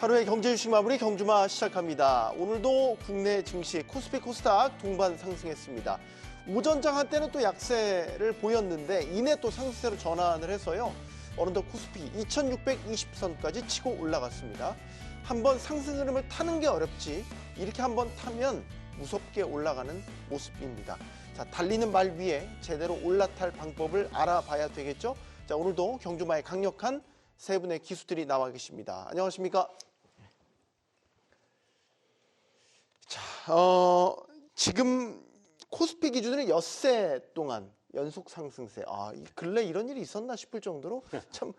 하루의 경제 주식 마무리 경주마 시작합니다. 오늘도 국내 증시 코스피 코스닥 동반 상승했습니다. 오전장 한때는 또 약세를 보였는데 이내 또 상승세로 전환을 해서요. 어느덧 코스피 2620선까지 치고 올라갔습니다. 한번 상승 흐름을 타는 게 어렵지 이렇게 한번 타면 무섭게 올라가는 모습입니다. 자, 달리는 말 위에 제대로 올라탈 방법을 알아봐야 되겠죠. 자, 오늘도 경주마의 강력한 세 분의 기수들이 나와 계십니다. 안녕하십니까? 자, 지금 코스피 기준으로 엿새 동안 연속 상승세. 근래 이런 일이 있었나 싶을 정도로 참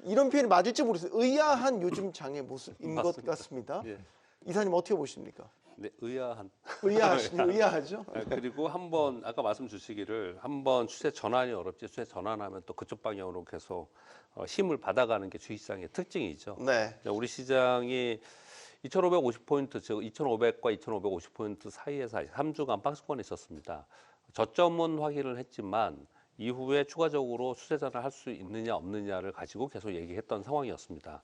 이런 표현이 맞을지 모르겠어요. 의아한 요즘 장의 모습인 것 같습니다. 예. 이사님 어떻게 보십니까? 네, 의아한. 의아하죠? 그리고 한번 아까 말씀 주시기를 한번 추세 전환이 어렵지 추세 전환하면 또 그쪽 방향으로 계속 힘을 받아가는 게 주식시장의 특징이죠. 네. 우리 시장이 2,550포인트, 즉 2,500과 2,550포인트 사이에서 3주간 박스권에 있었습니다. 저점은 확인을 했지만 이후에 추가적으로 추세 전환을 할 수 있느냐 없느냐를 가지고 계속 얘기했던 상황이었습니다.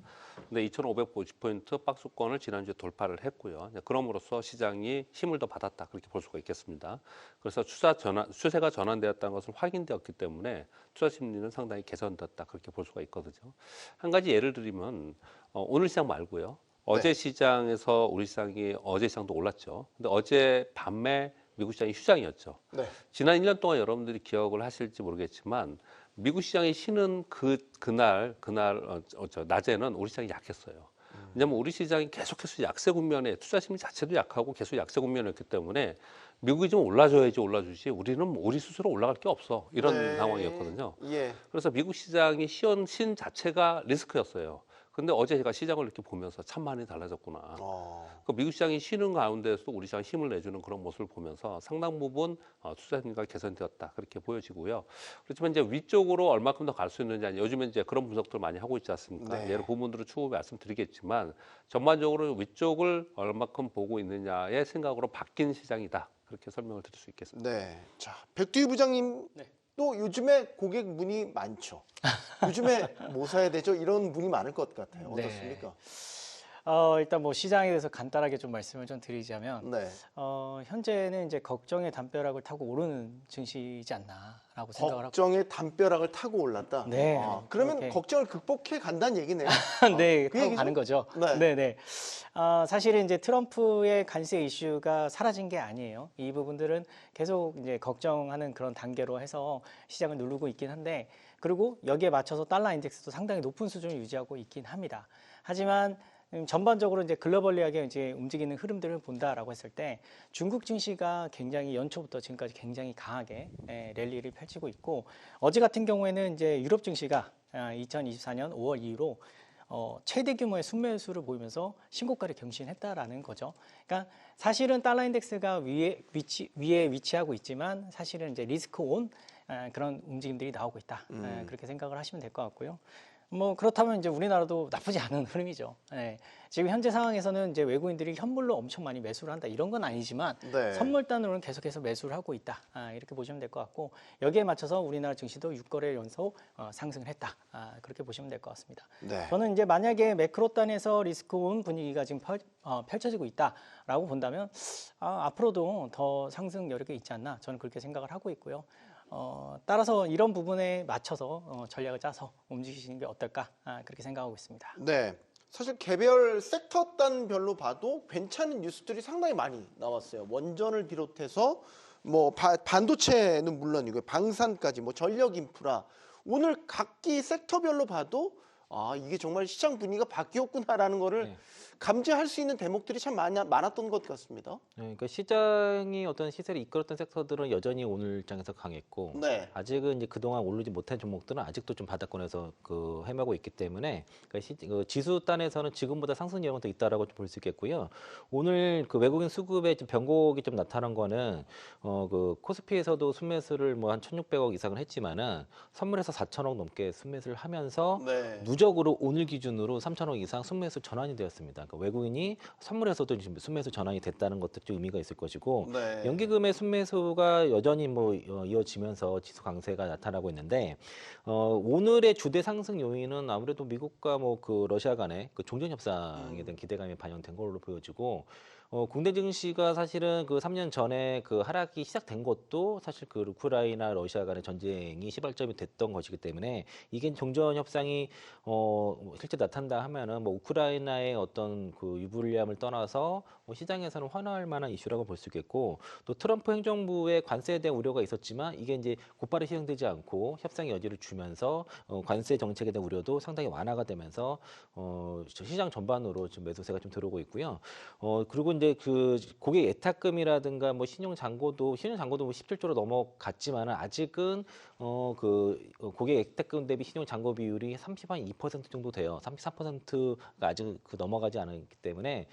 근데 2,550포인트 박스권을 지난주에 돌파를 했고요. 그럼으로써 시장이 힘을 더 받았다 그렇게 볼 수가 있겠습니다. 그래서 추세가 전환되었다는 것은 확인되었기 때문에 투자 심리는 상당히 개선됐다 그렇게 볼 수가 있거든요. 한 가지 예를 들면 오늘 시장 말고요. 어제 시장에서 우리 시장이 어제 시장도 올랐죠. 근데 어제 밤에 미국 시장이 휴장이었죠. 네. 지난 1년 동안 여러분들이 기억을 하실지 모르겠지만 미국 시장이 쉬는 그날 낮에는 우리 시장이 약했어요. 왜냐하면 우리 시장이 계속해서 약세 국면에 투자 심리 자체도 약하고 계속 약세 국면이었기 때문에 미국이 좀 올라줘야지 올라주지 우리는 우리 스스로 올라갈 게 없어 이런 상황이었거든요. 예. 그래서 미국 시장이 쉰 자체가 리스크였어요. 근데 어제 제가 시장을 이렇게 보면서 참 많이 달라졌구나. 그 미국 시장이 쉬는 가운데서도 우리 시장이 힘을 내주는 그런 모습을 보면서 상당 부분 투자 심리가 개선되었다 그렇게 보여지고요. 그렇지만 이제 위쪽으로 얼마큼 더 갈 수 있느냐 요즘에 이제 그런 분석들 많이 하고 있지 않습니까? 네. 여러 부분들을 추후 말씀드리겠지만 전반적으로 위쪽을 얼마큼 보고 있느냐의 생각으로 바뀐 시장이다 그렇게 설명을 드릴 수 있겠습니다. 네, 자 백두희 부장님. 네. 또 요즘에 고객 문의 많죠. 요즘에 뭐 사야 되죠? 이런 문의 많을 것 같아요. 어떻습니까? 네. 일단 뭐 시장에 대해서 간단하게 좀 말씀을 좀 드리자면 네. 현재는 이제 걱정의 담벼락을 타고 오르는 증시이지 않나라고 생각을 하고. 걱정의 담벼락을 타고 올랐다. 네. 그러면 그렇게. 걱정을 극복해 간다는 얘기네요. 네, 그 타고 가는 거죠. 네, 네. 사실은 이제 트럼프의 관세 이슈가 사라진 게 아니에요. 이 부분들은 계속 이제 걱정하는 그런 단계로 해서 시장을 누르고 있긴 한데, 그리고 여기에 맞춰서 달러 인덱스도 상당히 높은 수준을 유지하고 있긴 합니다. 하지만 전반적으로 이제 글로벌리하게 이제 움직이는 흐름들을 본다라고 했을 때 중국 증시가 굉장히 연초부터 지금까지 굉장히 강하게 랠리를 펼치고 있고, 어제 같은 경우에는 이제 유럽 증시가 2024년 5월 이후로 최대 규모의 순매수를 보이면서 신고가를 경신했다라는 거죠. 그러니까 사실은 달러 인덱스가 위에 위치하고 있지만 사실은 이제 리스크 온 그런 움직임들이 나오고 있다. 그렇게 생각을 하시면 될 것 같고요. 뭐 그렇다면 이제 우리나라도 나쁘지 않은 흐름이죠. 네. 지금 현재 상황에서는 이제 외국인들이 현물로 엄청 많이 매수를 한다 이런 건 아니지만 네. 선물단으로는 계속해서 매수를 하고 있다. 이렇게 보시면 될 것 같고, 여기에 맞춰서 우리나라 증시도 6거래 연속 상승을 했다. 그렇게 보시면 될 것 같습니다. 네. 저는 이제 만약에 매크로단에서 리스크 온 분위기가 지금 펼쳐지고 있다라고 본다면 앞으로도 더 상승 여력이 있지 않나 저는 그렇게 생각을 하고 있고요. 따라서 이런 부분에 맞춰서 전략을 짜서 움직이시는 게 어떨까 그렇게 생각하고 있습니다. 네, 사실 개별 섹터단별로 봐도 괜찮은 뉴스들이 상당히 많이 나왔어요. 원전을 비롯해서 뭐 반도체는 물론이고 방산까지 뭐 전력 인프라, 오늘 각기 섹터별로 봐도 이게 정말 시장 분위기가 바뀌었구나라는 거를 네. 감지할 수 있는 대목들이 참 많았던 것 같습니다. 네, 그러니까 시장이 어떤 시세를 이끌었던 섹터들은 여전히 오늘 장에서 강했고, 네. 아직은 이제 그동안 오르지 못한 종목들은 아직도 좀 바닥권에서 헤매고 있기 때문에 그러니까 지수 단에서는 지금보다 상승 여력은 더 있다라고 볼 수 있겠고요. 오늘 그 외국인 수급의 변곡이 좀 나타난 거는 그 코스피에서도 순매수를 뭐 한 1,600억 이상을 했지만은 선물에서 4,000억 넘게 순매수를 하면서 네. 누적으로 오늘 기준으로 3천억 이상 순매수 전환이 되었습니다. 그러니까 외국인이 선물해서도 지금 순매수 전환이 됐다는 것도 좀 의미가 있을 것이고 네. 연기금의 순매수가 여전히 뭐 이어지면서 지수 강세가 나타나고 있는데 오늘의 주대 상승 요인은 아무래도 미국과 뭐 그 러시아 간의 그 종전 협상에 대한 기대감이 반영된 걸로 보여지고 국내 증시가 사실은 그 3년 전에 그 하락이 시작된 것도 사실 그 우크라이나 러시아 간의 전쟁이 시발점이 됐던 것이기 때문에 이게 종전 협상이 실제 나타난다 하면은 뭐 우크라이나의 어떤 그 유불리함을 떠나서 시장에서는 환호할 만한 이슈라고 볼 수 있겠고 또 트럼프 행정부의 관세에 대한 우려가 있었지만 이게 이제 곧바로 시행되지 않고 협상의 여지를 주면서 관세 정책에 대한 우려도 상당히 완화가 되면서 시장 전반으로 좀 매수세가 좀 들어오고 있고요. 그리고 이제 그 고객 예탁금이라든가 뭐 신용 잔고도 뭐 17조로 넘어갔지만은 아직은 그 고객 예탁금 대비 신용 잔고 비율이 32% 정도 돼요. 33%가 아직 그 넘어가지 않았기 때문에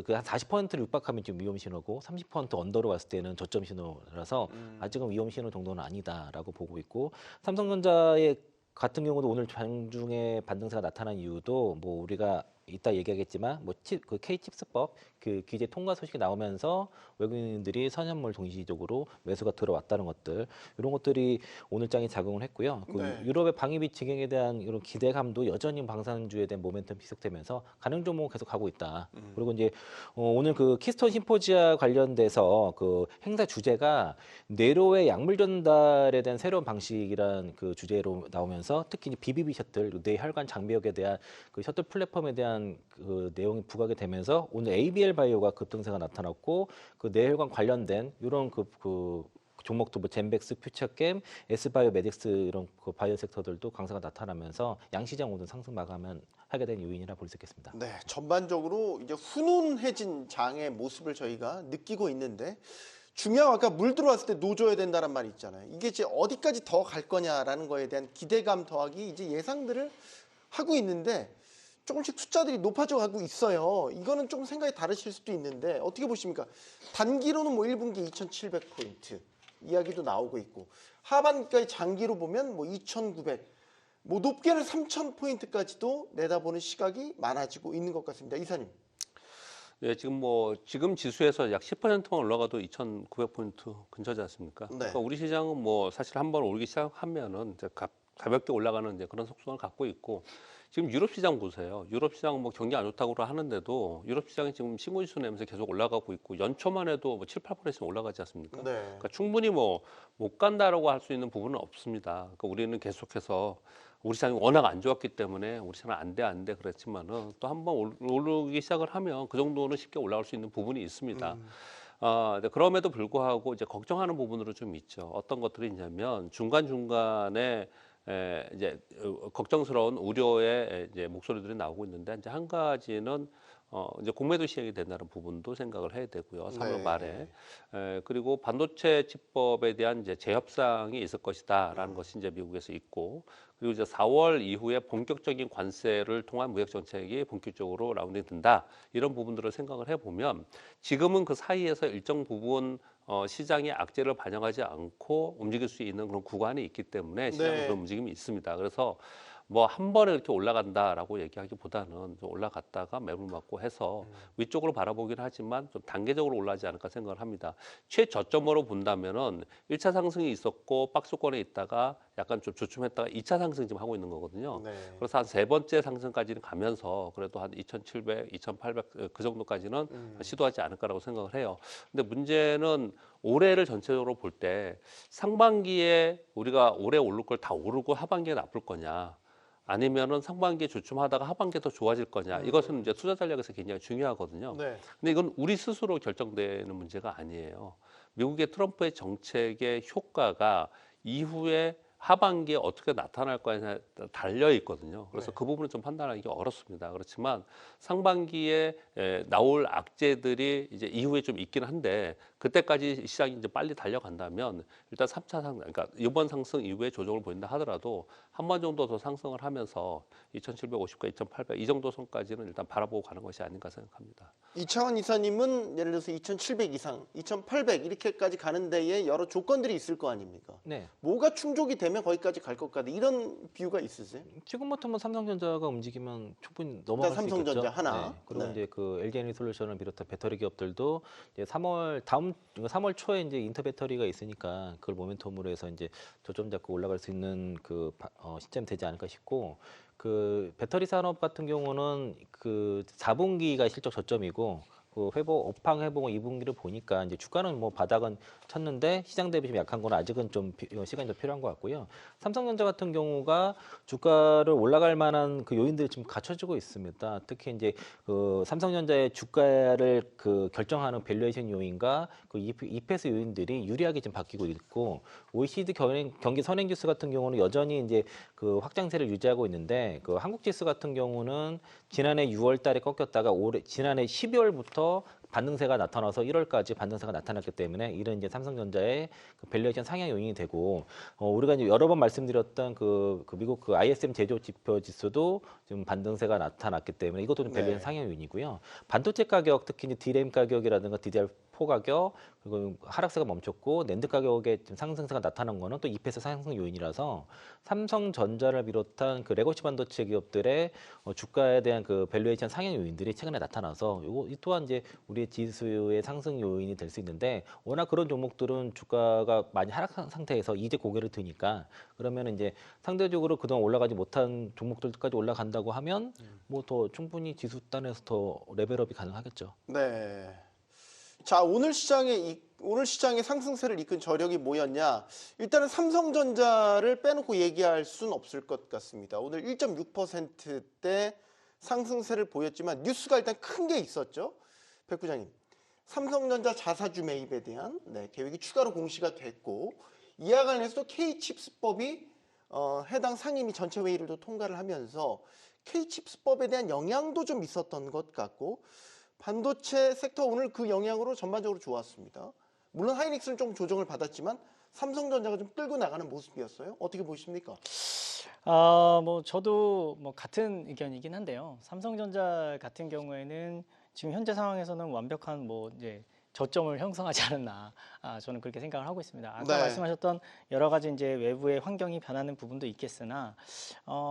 그 한 40%를 육박하면 지금 위험 신호고 30% 언더로 갔을 때는 저점 신호라서 아직은 위험 신호 정도는 아니다라고 보고 있고 삼성전자의 같은 경우도 오늘 장중에 반등세가 나타난 이유도 뭐 우리가 이따 얘기하겠지만 뭐 그 K-칩스법 그 규제 통과 소식이 나오면서 외국인들이 선현물 동시적으로 매수가 들어왔다는 것들 이런 것들이 오늘 장에 작용을 했고요. 그 네. 유럽의 방위비 직행에 대한 이런 기대감도 여전히 방산주에 대한 모멘텀 지속되면서 가능 종목 계속 가고 있다. 그리고 이제 오늘 그 키스톤 심포지아 관련돼서 그 행사 주제가 뇌로의 약물 전달에 대한 새로운 방식이란 그 주제로 나오면서 특히 이제 BBB 셔틀 뇌혈관 장벽에 대한 그 셔틀 플랫폼에 대한 그 내용이 부각이 되면서 오늘 ABL 바이오가 급등세가 나타났고 그 뇌혈관 관련된 이런 그 종목도 뭐 젠백스, 퓨처캠, S바이오메딕스 이런 그 바이오 섹터들도 강세가 나타나면서 양시장 오늘 상승 마감을 하게 된 요인이라 볼 수 있겠습니다. 네, 전반적으로 이제 훈훈해진 장의 모습을 저희가 느끼고 있는데 중요한 아까 물 들어왔을 때 노줘야 된다는 말이 있잖아요. 이게 이제 어디까지 더 갈 거냐라는 거에 대한 기대감 더하기 이제 예상들을 하고 있는데 조금씩 숫자들이 높아져 가고 있어요. 이거는 좀 생각이 다르실 수도 있는데 어떻게 보십니까? 단기로는 뭐 1분기 2,700포인트 이야기도 나오고 있고 하반기까지 장기로 보면 뭐 2,900, 뭐 높게는 3,000포인트까지도 내다보는 시각이 많아지고 있는 것 같습니다. 이사님. 네, 지금 지수에서 약 10%만 올라가도 2,900포인트 근처지 않습니까? 네. 그러니까 우리 시장은 뭐 사실 한번 오르기 시작하면은 이제 가볍게 올라가는 이제 그런 속성을 갖고 있고 지금 유럽 시장 보세요. 유럽 시장 뭐 경기 안 좋다고 하는데도 유럽 시장이 지금 신고지수 내면서 계속 올라가고 있고 연초만 해도 뭐 7, 8%씩 올라가지 않습니까? 네. 그러니까 충분히 뭐 못 간다라고 할 수 있는 부분은 없습니다. 그러니까 우리는 계속해서 우리 시장이 워낙 안 좋았기 때문에 우리 시장은 안 돼 그랬지만은 또 한번 오르기 시작을 하면 그 정도는 쉽게 올라갈 수 있는 부분이 있습니다. 그럼에도 불구하고 이제 걱정하는 부분으로 좀 있죠. 어떤 것들이 있냐면 중간중간에 이제 걱정스러운 우려의 이제 목소리들이 나오고 있는데 이제 한 가지는 이제 공매도 시행이 된다는 부분도 생각을 해야 되고요. 3월 말에 그리고 반도체 칩법에 대한 이제 재협상이 있을 것이다라는 것이 이제 미국에서 있고 그리고 이제 4월 이후에 본격적인 관세를 통한 무역 정책이 본격적으로 라운딩 된다 이런 부분들을 생각을 해보면 지금은 그 사이에서 일정 부분 시장의 악재를 반영하지 않고 움직일 수 있는 그런 구간이 있기 때문에 시장에 그런 움직임이 있습니다. 그래서 뭐 한 번에 이렇게 올라간다라고 얘기하기보다는 좀 올라갔다가 매물 맞고 해서 위쪽으로 바라보긴 하지만 좀 단계적으로 올라가지 않을까 생각을 합니다. 최저점으로 본다면은 1차 상승이 있었고 박스권에 있다가 약간 좀 주춤했다가 2차 상승 지금 하고 있는 거거든요. 네. 그래서 한 세 번째 상승까지는 가면서 그래도 한 2,700, 2,800 그 정도까지는 시도하지 않을까라고 생각을 해요. 근데 문제는 올해를 전체적으로 볼 때 상반기에 우리가 올해 오를 걸 다 오르고 하반기에 나쁠 거냐. 아니면은 상반기에 주춤하다가 하반기에 더 좋아질 거냐. 이것은 이제 투자 전략에서 굉장히 중요하거든요. 네. 근데 이건 우리 스스로 결정되는 문제가 아니에요. 미국의 트럼프의 정책의 효과가 이후에 하반기에 어떻게 나타날 거에 달려 있거든요. 그래서 네. 그 부분은 좀 판단하기 어렵습니다. 그렇지만 상반기에 나올 악재들이 이제 이후에 좀 있긴 한데 그 그때까지 시장이 이제 빨리 달려간다면 일단 3차 그러니까 이번 상승 이후에 조정을 보인다 하더라도 한 번 정도 더 상승을 하면서 2,750과 2,800 이 정도 선까지는 일단 바라보고 가는 것이 아닌가 생각합니다. 이창원 이사님은 예를 들어서 2,700 이상, 2,800 이렇게까지 가는 데에 여러 조건들이 있을 거 아닙니까? 네. 뭐가 충족이 되면 거기까지 갈 것 같다. 이런 비유가 있으세요? 지금부터는 삼성전자가 움직이면 충분히 넘어갈 수 있겠죠. 삼성전자 하나. 네. 그리고 네. 이제 그 LG 에너지솔루션을 비롯한 배터리 기업들도 이제 3월 초에 이제 인터 배터리가 있으니까 그걸 모멘텀으로 해서 이제 저점 잡고 올라갈 수 있는 그 시점이 되지 않을까 싶고, 그 배터리 산업 같은 경우는 그 4분기가 실적 저점이고 그 업황 회복은 2분기를 보니까 이제 주가는 뭐 바닥은 쳤는데 시장 대비 좀 약한 건 아직은 좀 시간이 더 필요한 것 같고요. 삼성전자 같은 경우가 주가를 올라갈 만한 그 요인들이 지금 갖춰지고 있습니다. 특히 이제 그 삼성전자의 주가를 그 결정하는 밸류에이션 요인과 그 EPS 요인들이 유리하게 지금 바뀌고 있고, OECD 경기 선행지수 같은 경우는 여전히 이제 그 확장세를 유지하고 있는데, 그 한국 지수 같은 경우는 지난해 6월달에 꺾였다가 지난해 12월부터 반등세가 나타나서 1월까지 반등세가 나타났기 때문에 이런 이제 삼성전자의 그 밸류에이션 상향 요인이 되고, 우리가 이제 여러 번 말씀드렸던 그 미국 그 ISM 제조 지표 지수도 지금 반등세가 나타났기 때문에 이것도 좀 밸류에이션 상향 요인이고요. 반도체 가격, 특히 이제 DRAM 가격이라든가 DDR4 가격, 그리고 하락세가 멈췄고 낸드 가격에 좀 상승세가 나타난 거는 또 EPS 상승 요인이라서 삼성전자를 비롯한 그 레거시 반도체 기업들의 주가에 대한 그 밸류에이션 상향 요인들이 최근에 나타나서 이 또한 이제 우리의 지수의 상승 요인이 될 수 있는데, 워낙 그런 종목들은 주가가 많이 하락한 상태에서 이제 고개를 드니까, 그러면 이제 상대적으로 그동안 올라가지 못한 종목들까지 올라간다고 하면 뭐 더 충분히 지수 단에서 더 레벨업이 가능하겠죠. 네. 자, 오늘 시장의 상승세를 이끈 저력이 뭐였냐? 일단은 삼성전자를 빼놓고 얘기할 수는 없을 것 같습니다. 오늘 1.6%대 상승세를 보였지만 뉴스가 일단 큰 게 있었죠. 백 부장님, 삼성전자 자사주 매입에 대한 계획이 추가로 공시가 됐고, 이와 관련해서도 K칩스법이 해당 상임위 전체 회의를 또 통과를 하면서 K칩스법에 대한 영향도 좀 있었던 것 같고, 반도체 섹터 오늘 그 영향으로 전반적으로 좋았습니다. 물론 하이닉스는 좀 조정을 받았지만 삼성전자가 좀 끌고 나가는 모습이었어요. 어떻게 보십니까? 뭐 저도 뭐 같은 의견이긴 한데요. 삼성전자 같은 경우에는 지금 현재 상황에서는 완벽한 뭐 이제 저점을 형성하지 않았나, 저는 그렇게 생각을 하고 있습니다. 아까 말씀하셨던 여러 가지 이제 외부의 환경이 변하는 부분도 있겠으나,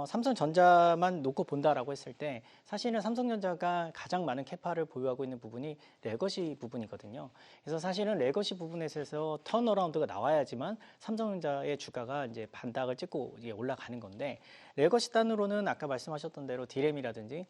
삼성전자만 놓고 본다라고 했을 때 사실은 삼성전자가 가장 많은 캐파를 보유하고 있는 부분이 레거시 부분이거든요. 그래서 사실은 레거시 부분에 있어서 턴어라운드가 나와야지만 삼성전자의 주가가 이제 반등을 찍고 이제 올라가는 건데, 레거시 단으로는 아까 말씀하셨던 대로 디램이라든지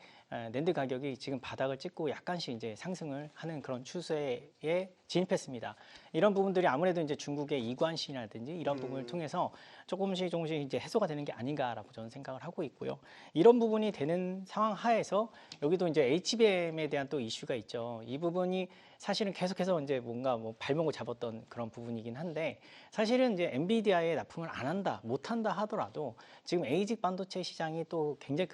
낸드 가격이 지금 바닥을 찍고 약간씩 이제 상승을 하는 그런 추세에 진입했습니다. 이런 부분들이 아무래도 이제 중국의 이관시라든지 이런 부분을 통해서 조금씩 이제 해소가 되는 게 아닌가라고 저는 생각을 하고 있고요. 이런 부분이 되는 상황 하에서 여기도 이제 HBM에 대한 또 이슈가 있죠. 이 부분이 사실은 계속해서 이제 뭔가 뭐 발목을 잡았던 그런 부분이긴 한데, 사실은 이제 엔비디아에 납품을 안 한다, 못 한다 하더라도 지금 ASIC 반도체 시장이 또 굉장히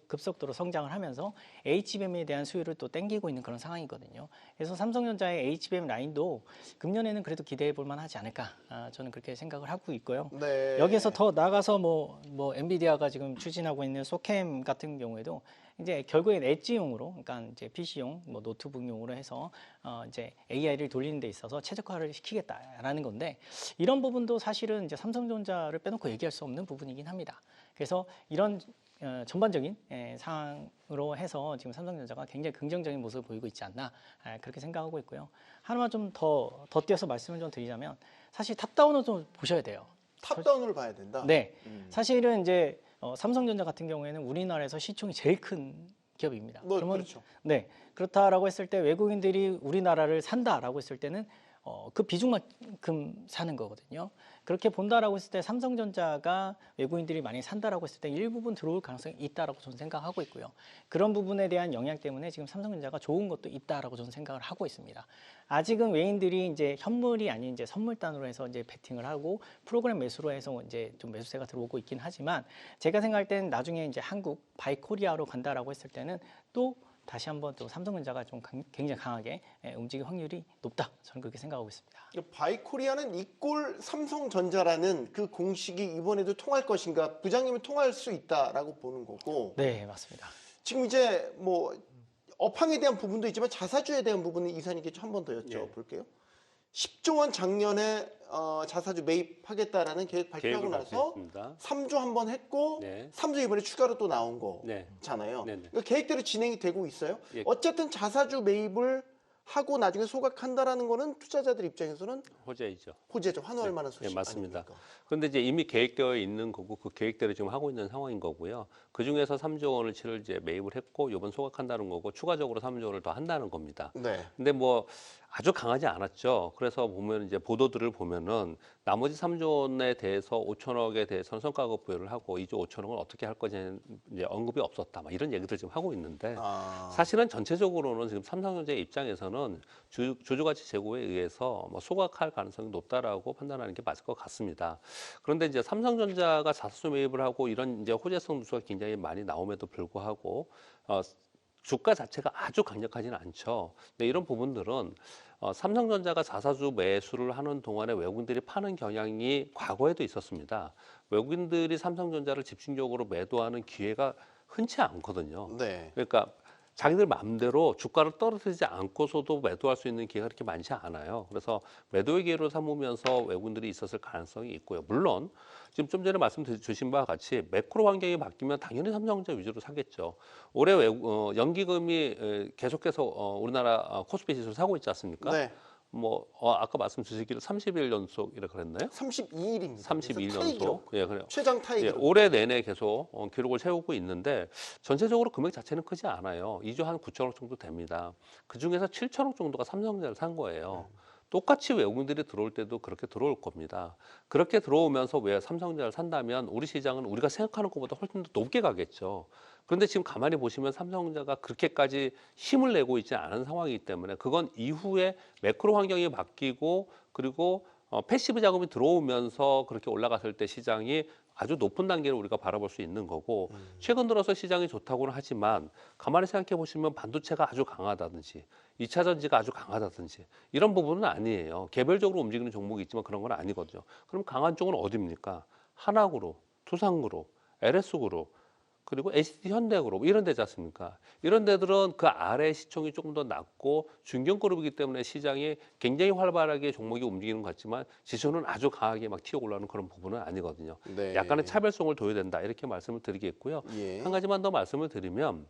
급속도로 성장을 하면서 HBM에 대한 수요를 또 땡기고 있는 그런 상황이거든요. 그래서 삼성전자의 HBM 라인도 금년에는 그래도 기대해 볼 만하지 않을까, 저는 그렇게 생각을 하고 있고요. 네. 여기에서 더 나아가서 뭐 엔비디아가 지금 추진하고 있는 소캠 같은 경우에도 이제 결국엔 엣지용으로, 그러니까 이제 PC용, 뭐 노트북용으로 해서 이제 AI를 돌리는 데 있어서 최적화를 시키겠다라는 건데, 이런 부분도 사실은 이제 삼성전자를 빼놓고 얘기할 수 없는 부분이긴 합니다. 그래서 이런 전반적인 상황으로 해서 지금 삼성전자가 굉장히 긍정적인 모습을 보이고 있지 않나, 그렇게 생각하고 있고요. 하나만 좀 더 띄어서 말씀을 좀 드리자면, 사실 탑다운을 좀 보셔야 돼요. 탑다운을 봐야 된다. 네, 사실은 이제 삼성전자 같은 경우에는 우리나라에서 시총이 제일 큰 기업입니다. 그러면 그렇죠. 네, 그렇다라고 했을 때 외국인들이 우리나라를 산다라고 했을 때는 그 비중만큼 사는 거거든요. 그렇게 본다라고 했을 때 삼성전자가 외국인들이 많이 산다라고 했을 때 일부분 들어올 가능성이 있다라고 저는 생각하고 있고요. 그런 부분에 대한 영향 때문에 지금 삼성전자가 좋은 것도 있다라고 저는 생각을 하고 있습니다. 아직은 외인들이 이제 현물이 아닌 이제 선물단으로 해서 이제 베팅을 하고 프로그램 매수로 해서 이제 좀 매수세가 들어오고 있긴 하지만, 제가 생각할 때는 나중에 이제 한국 바이코리아로 간다라고 했을 때는 또 다시 한번 또 삼성전자가 좀 굉장히 강하게 움직일 확률이 높다. 저는 그렇게 생각하고 있습니다. 바이코리아는 이꼴 삼성전자라는 그 공식이 이번에도 통할 것인가? 부장님은 통할 수 있다라고 보는 거고. 네, 맞습니다. 지금 이제 뭐 업황에 대한 부분도 있지만 자사주에 대한 부분은 이사님께 한 번 더 여쭤볼게요. 10조 원 작년에 자사주 매입하겠다라는 계획 발표하고 나서 발표했습니다. 3조 한 번 했고 네. 3조 이번에 추가로 또 나온 네. 거잖아요. 네. 그러니까 계획대로 진행이 되고 있어요. 예. 어쨌든 자사주 매입을 하고 나중에 소각한다라는 거는 투자자들 입장에서는 호재이죠. 호재죠. 환호할 만한 소식 네, 맞습니다. 아닙니까? 그런데 이제 이미 계획되어 있는 거고 그 계획대로 지금 하고 있는 상황인 거고요. 그 중에서 3조 원어치를 이제 매입을 했고 이번 소각한다는 거고 추가적으로 3조 원을 더 한다는 겁니다. 네. 근데 뭐 아주 강하지 않았죠. 그래서 보면 이제 보도들을 보면은 나머지 3조 원에 대해서 5천억에 대해서는 성과급 부여를 하고 2조 5천억은 어떻게 할 거냐는 이제 언급이 없었다. 막 이런 얘기들 지금 하고 있는데 사실은 전체적으로는 지금 삼성전자 입장에서는 주주가치 제고에 의해서 뭐 소각할 가능성이 높다라고 판단하는 게 맞을 것 같습니다. 그런데 이제 삼성전자가 자사주 매입을 하고 이런 이제 호재성 누수가 굉장히 많이 나옴에도 불구하고 주가 자체가 아주 강력하지는 않죠. 근데 이런 부분들은 삼성전자가 자사주 매수를 하는 동안에 외국인들이 파는 경향이 과거에도 있었습니다. 외국인들이 삼성전자를 집중적으로 매도하는 기회가 흔치 않거든요. 네. 그러니까 자기들 마음대로 주가를 떨어뜨리지 않고서도 매도할 수 있는 기회가 그렇게 많지 않아요. 그래서 매도의 기회로 삼으면서 외국인들이 있었을 가능성이 있고요. 물론 지금 좀 전에 말씀 주신 바와 같이 매크로 환경이 바뀌면 당연히 삼성전자 위주로 사겠죠. 올해 연기금이 계속해서 우리나라 코스피 지수를 사고 있지 않습니까? 네. 뭐 아까 말씀 주시기를 30일 연속이라 그랬나요? 32일입니다. 32일 연속. 예, 그래요. 최장 타이 예, 기록. 올해 내내 계속 기록을 세우고 있는데 전체적으로 금액 자체는 크지 않아요. 2조 한 9천억 정도 됩니다. 그 중에서 7천억 정도가 삼성전자를 산 거예요. 똑같이 외국인들이 들어올 때도 그렇게 들어올 겁니다. 그렇게 들어오면서 왜 삼성전자를 산다면 우리 시장은 우리가 생각하는 것보다 훨씬 더 높게 가겠죠. 그런데 지금 가만히 보시면 삼성전자가 그렇게까지 힘을 내고 있지 않은 상황이기 때문에 그건 이후에 매크로 환경이 바뀌고 그리고 패시브 자금이 들어오면서 그렇게 올라갔을 때 시장이 아주 높은 단계를 우리가 바라볼 수 있는 거고 최근 들어서 시장이 좋다고는 하지만 가만히 생각해 보시면 반도체가 아주 강하다든지 2차 전지가 아주 강하다든지 이런 부분은 아니에요. 개별적으로 움직이는 종목이 있지만 그런 건 아니거든요. 그럼 강한 쪽은 어디입니까? 하나그룹, 두산그룹, LS그룹 그리고 NCT 현대그룹 이런 데지 않습니까? 이런 데들은 그 아래 시총이 조금 더 낮고 중견그룹이기 때문에 시장이 굉장히 활발하게 종목이 움직이는 것 같지만 지수는 아주 강하게 막 튀어 올라오는 그런 부분은 아니거든요. 네. 약간의 차별성을 둬야 된다 이렇게 말씀을 드리겠고요. 예. 한 가지만 더 말씀을 드리면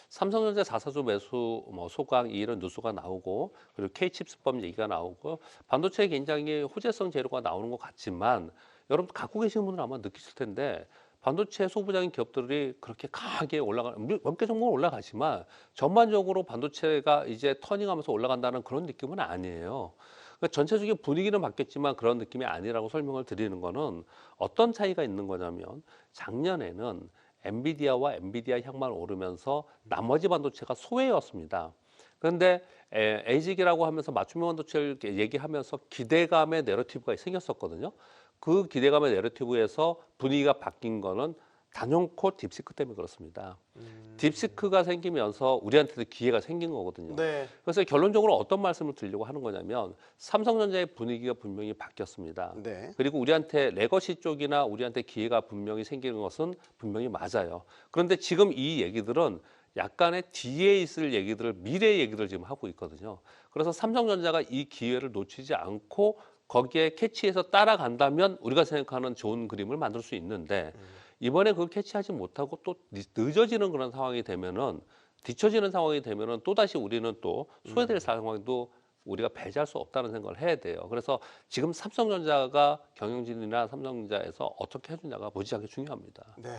삼성전자 자사주 매수 소각 이런 뉴스가 나오고 그리고 K칩스법 얘기가 나오고 반도체에 굉장히 호재성 재료가 나오는 것 같지만 여러분 갖고 계시는 분들은 아마 느끼실 텐데 반도체 소부장인 기업들이 그렇게 강하게 몇 개 종목은 올라가지만 전반적으로 반도체가 이제 터닝하면서 올라간다는 그런 느낌은 아니에요. 그러니까 전체적인 분위기는 바뀌었지만 그런 느낌이 아니라고 설명을 드리는 거는 어떤 차이가 있는 거냐면 작년에는 엔비디아와 엔비디아 향만 오르면서 나머지 반도체가 소외였습니다. 그런데 에이직이라고 하면서 맞춤형 반도체를 얘기하면서 기대감의 내러티브가 생겼었거든요. 그 기대감의 내러티브에서 분위기가 바뀐 거는 단연코 딥시크 때문에 그렇습니다. 딥시크가 생기면서 우리한테도 기회가 생긴 거거든요. 네. 그래서 결론적으로 어떤 말씀을 드리려고 하는 거냐면 삼성전자의 분위기가 분명히 바뀌었습니다. 네. 그리고 우리한테 레거시 쪽이나 우리한테 기회가 분명히 생기는 것은 분명히 맞아요. 그런데 지금 이 얘기들은 약간의 뒤에 있을 얘기들을 미래 얘기들을 지금 하고 있거든요. 그래서 삼성전자가 이 기회를 놓치지 않고 거기에 캐치해서 따라간다면 우리가 생각하는 좋은 그림을 만들 수 있는데 이번에 그걸 캐치하지 못하고 또 늦어지는 그런 상황이 되면은 뒤처지는 상황이 되면은 또다시 우리는 또 소외될 상황도 우리가 배제할 수 없다는 생각을 해야 돼요. 그래서 지금 삼성전자가 경영진이나 삼성전자에서 어떻게 해주냐가 무지하게 중요합니다. 네.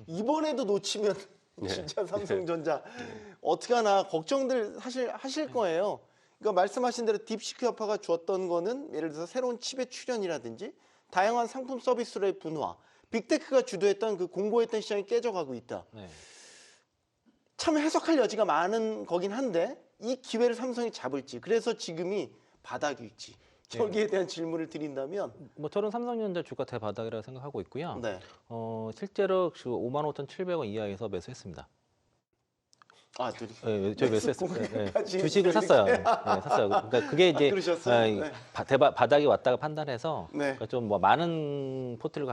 이번에도 놓치면 네. 진짜 삼성전자 어떻게 하나 걱정들 사실 하실 거예요. 그러니까 말씀하신 대로 딥시크 여파가 주었던 거는 예를 들어서 새로운 칩의 출현이라든지 다양한 상품 서비스의 분화, 빅테크가 주도했던 그 공고했던 시장이 깨져가고 있다. 네. 참 해석할 여지가 많은 거긴 한데 이 기회를 삼성이 잡을지 그래서 지금이 바닥일지 여기에 대한 질문을 드린다면 뭐 저는 삼성전자 주가 대바닥이라고 생각하고 있고요. 네. 실제로 55,700원 이하에서 매수했습니다. 아, 둘이. 네, 저희 매수 매수했어요. 네, 공략까지 주식을 샀어요. 네, 샀어요. 그러니까 그게 이제 그러셨어요? 네. 바닥이 왔다가 판단해서 네. 그러니까 좀 뭐 많은 포트를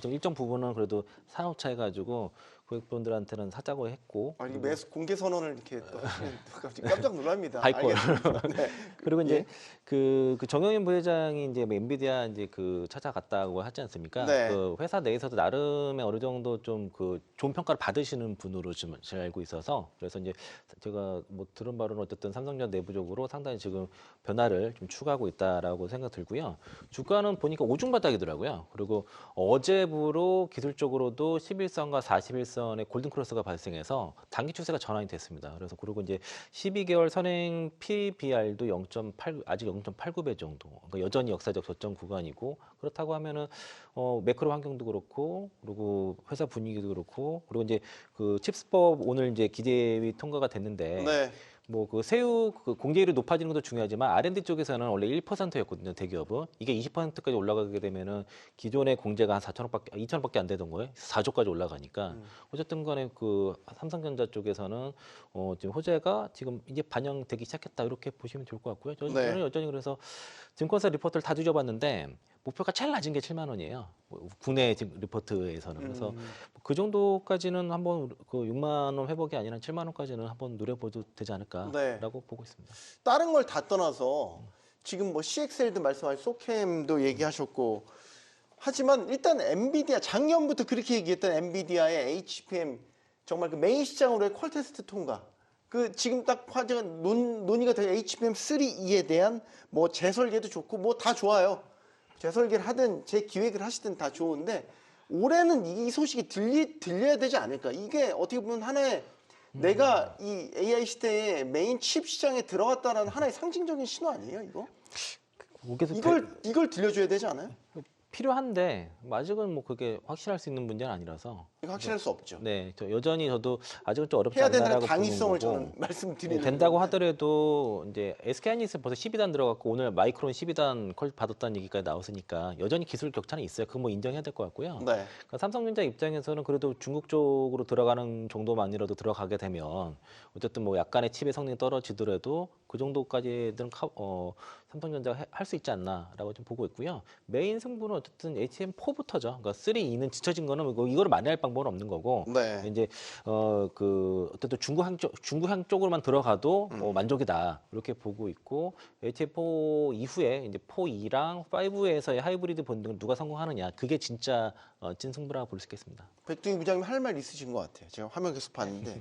좀 일정 부분은 그래도 사놓자 해가지고 고객분들한테는 사자고 했고. 아니 매수 공개 선언을 이렇게 또 하시면 갑자기 깜짝 놀랍니다. 하이콜. 네. 그리고 이제 예. 그 정영인 부회장이 이제 뭐 엔비디아 이제 그 찾아갔다고 하지 않습니까? 네. 그 회사 내에서도 나름의 어느 정도 좀 그 좋은 평가를 받으시는 분으로 좀 잘 알고 있어서 그래서 이제 제가 뭐 들은 바로는 어쨌든 삼성전 내부적으로 상당히 지금 변화를 좀 추구하고 있다라고 생각 들고요. 주가는 보니까 오중바닥이더라고요. 그리고 어제부로 기술적으로도 11선과 41선의 골든 크로스가 발생해서 단기 추세가 전환이 됐습니다. 그래서 그리고 이제 12개월 선행 PBR도 0.8 아직 0.89배 정도. 그러니까 여전히 역사적 저점 구간이고 그렇다고 하면은 매크로 환경도 그렇고 그리고 회사 분위기도 그렇고 그리고 이제 그 칩스법 오늘 이제 기재위 통과가 됐는데 네. 뭐 그 세후 그 공제율이 높아지는 것도 중요하지만 R&D 쪽에서는 원래 1%였거든요, 대기업은. 이게 20%까지 올라가게 되면은 기존의 공제가 한 2천억밖에 안 되던 거예요. 4조까지 올라가니까. 어쨌든 간에 그 삼성전자 쪽에서는 지금 호재가 지금 이제 반영되기 시작했다 이렇게 보시면 좋을 것 같고요. 저는 여전히 그래서 증권사 리포트를 다 뒤져봤는데 목표가 제일 낮은 게 7만 원이에요. 국내 지금 리포트에서는. 그래서 그 정도까지는 한번 그 6만 원 회복이 아니라 7만 원까지는 한번 노려봐도 되지 않을까라고 보고 있습니다. 다른 걸 다 떠나서 지금 뭐 CXL도 말씀하신 소캠도 얘기하셨고 하지만 일단 엔비디아 작년부터 그렇게 얘기했던 엔비디아의 HPM 정말 그 메인 시장으로의 퀄 테스트 통과. 그 지금 딱 화제가 논의가 될 HBM3E에 대한 뭐 재설계도 좋고 뭐 다 좋아요. 재설계를 하든 재기획을 하시든 다 좋은데 올해는 이 소식이 들려야 되지 않을까. 이게 어떻게 보면 하나의 내가 이 AI 시대의 메인 칩 시장에 들어갔다는 하나의 상징적인 신호 아니에요, 이거? 이걸 들려줘야 되지 않아요? 필요한데 아직은 뭐 그게 확실할 수 있는 문제는 아니라서 이거 확실할 수 없죠. 네, 저도 아직은 좀 어렵지 해야 된다는 않나라고 당위성을 보는 저는 말씀드리는 된다고 건데. 하더라도 이제 SK하이닉스 벌써 12단 들어갔고 오늘 마이크론 12단 콜 받았다는 얘기까지 나왔으니까 여전히 기술 격차는 있어요. 그거 뭐 인정해야 될 것 같고요. 네. 그러니까 삼성전자 입장에서는 그래도 중국 쪽으로 들어가는 정도만이라도 들어가게 되면 어쨌든 뭐 약간의 칩의 성능이 떨어지더라도 그 정도까지는 삼성전자가 할 수 있지 않나라고 좀 보고 있고요. 메인 승부는 어쨌든 HM4부터죠. 그러니까 3E는 뒤처진 거는 이거를 만회할 방법은 없는 거고 네. 이제 그 어쨌든 중국향 쪽으로만 들어가도 만족이다 이렇게 보고 있고 HM4 이후에 이제 4E랑 5에서의 하이브리드 본등을 누가 성공하느냐 그게 진짜 찐 승부라고 볼 수 있겠습니다. 백두희 부장님 할 말 있으신 것 같아요. 제가 화면 계속 봤는데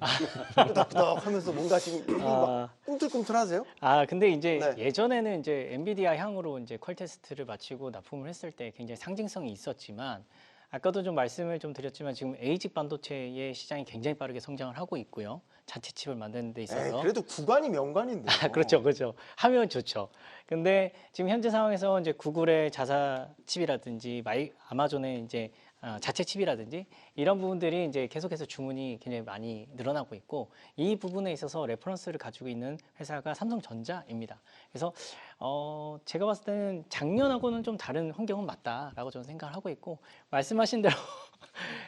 끄덕끄덕 하면서 뭔가 지금 막 꿈틀꿈틀하세요? 근데 이제 네. 예전에는 이제 엔비디아 향으로 이제 퀄 테스트를 마치고 납품을 했을 때 굉장히 상징성이 있었지만 아까도 좀 말씀을 좀 드렸지만 지금 에이직 반도체의 시장이 굉장히 빠르게 성장을 하고 있고요. 자체 칩을 만드는 데 있어서. 그래도 구간이 명관인데. 그렇죠, 그렇죠. 하면 좋죠. 근데 지금 현재 상황에서 이제 구글의 자사 칩이라든지 아마존의 이제 자체 칩이라든지 이런 부분들이 이제 계속해서 주문이 굉장히 많이 늘어나고 있고 이 부분에 있어서 레퍼런스를 가지고 있는 회사가 삼성전자입니다. 그래서 제가 봤을 때는 작년하고는 좀 다른 환경은 맞다라고 저는 생각을 하고 있고 말씀하신 대로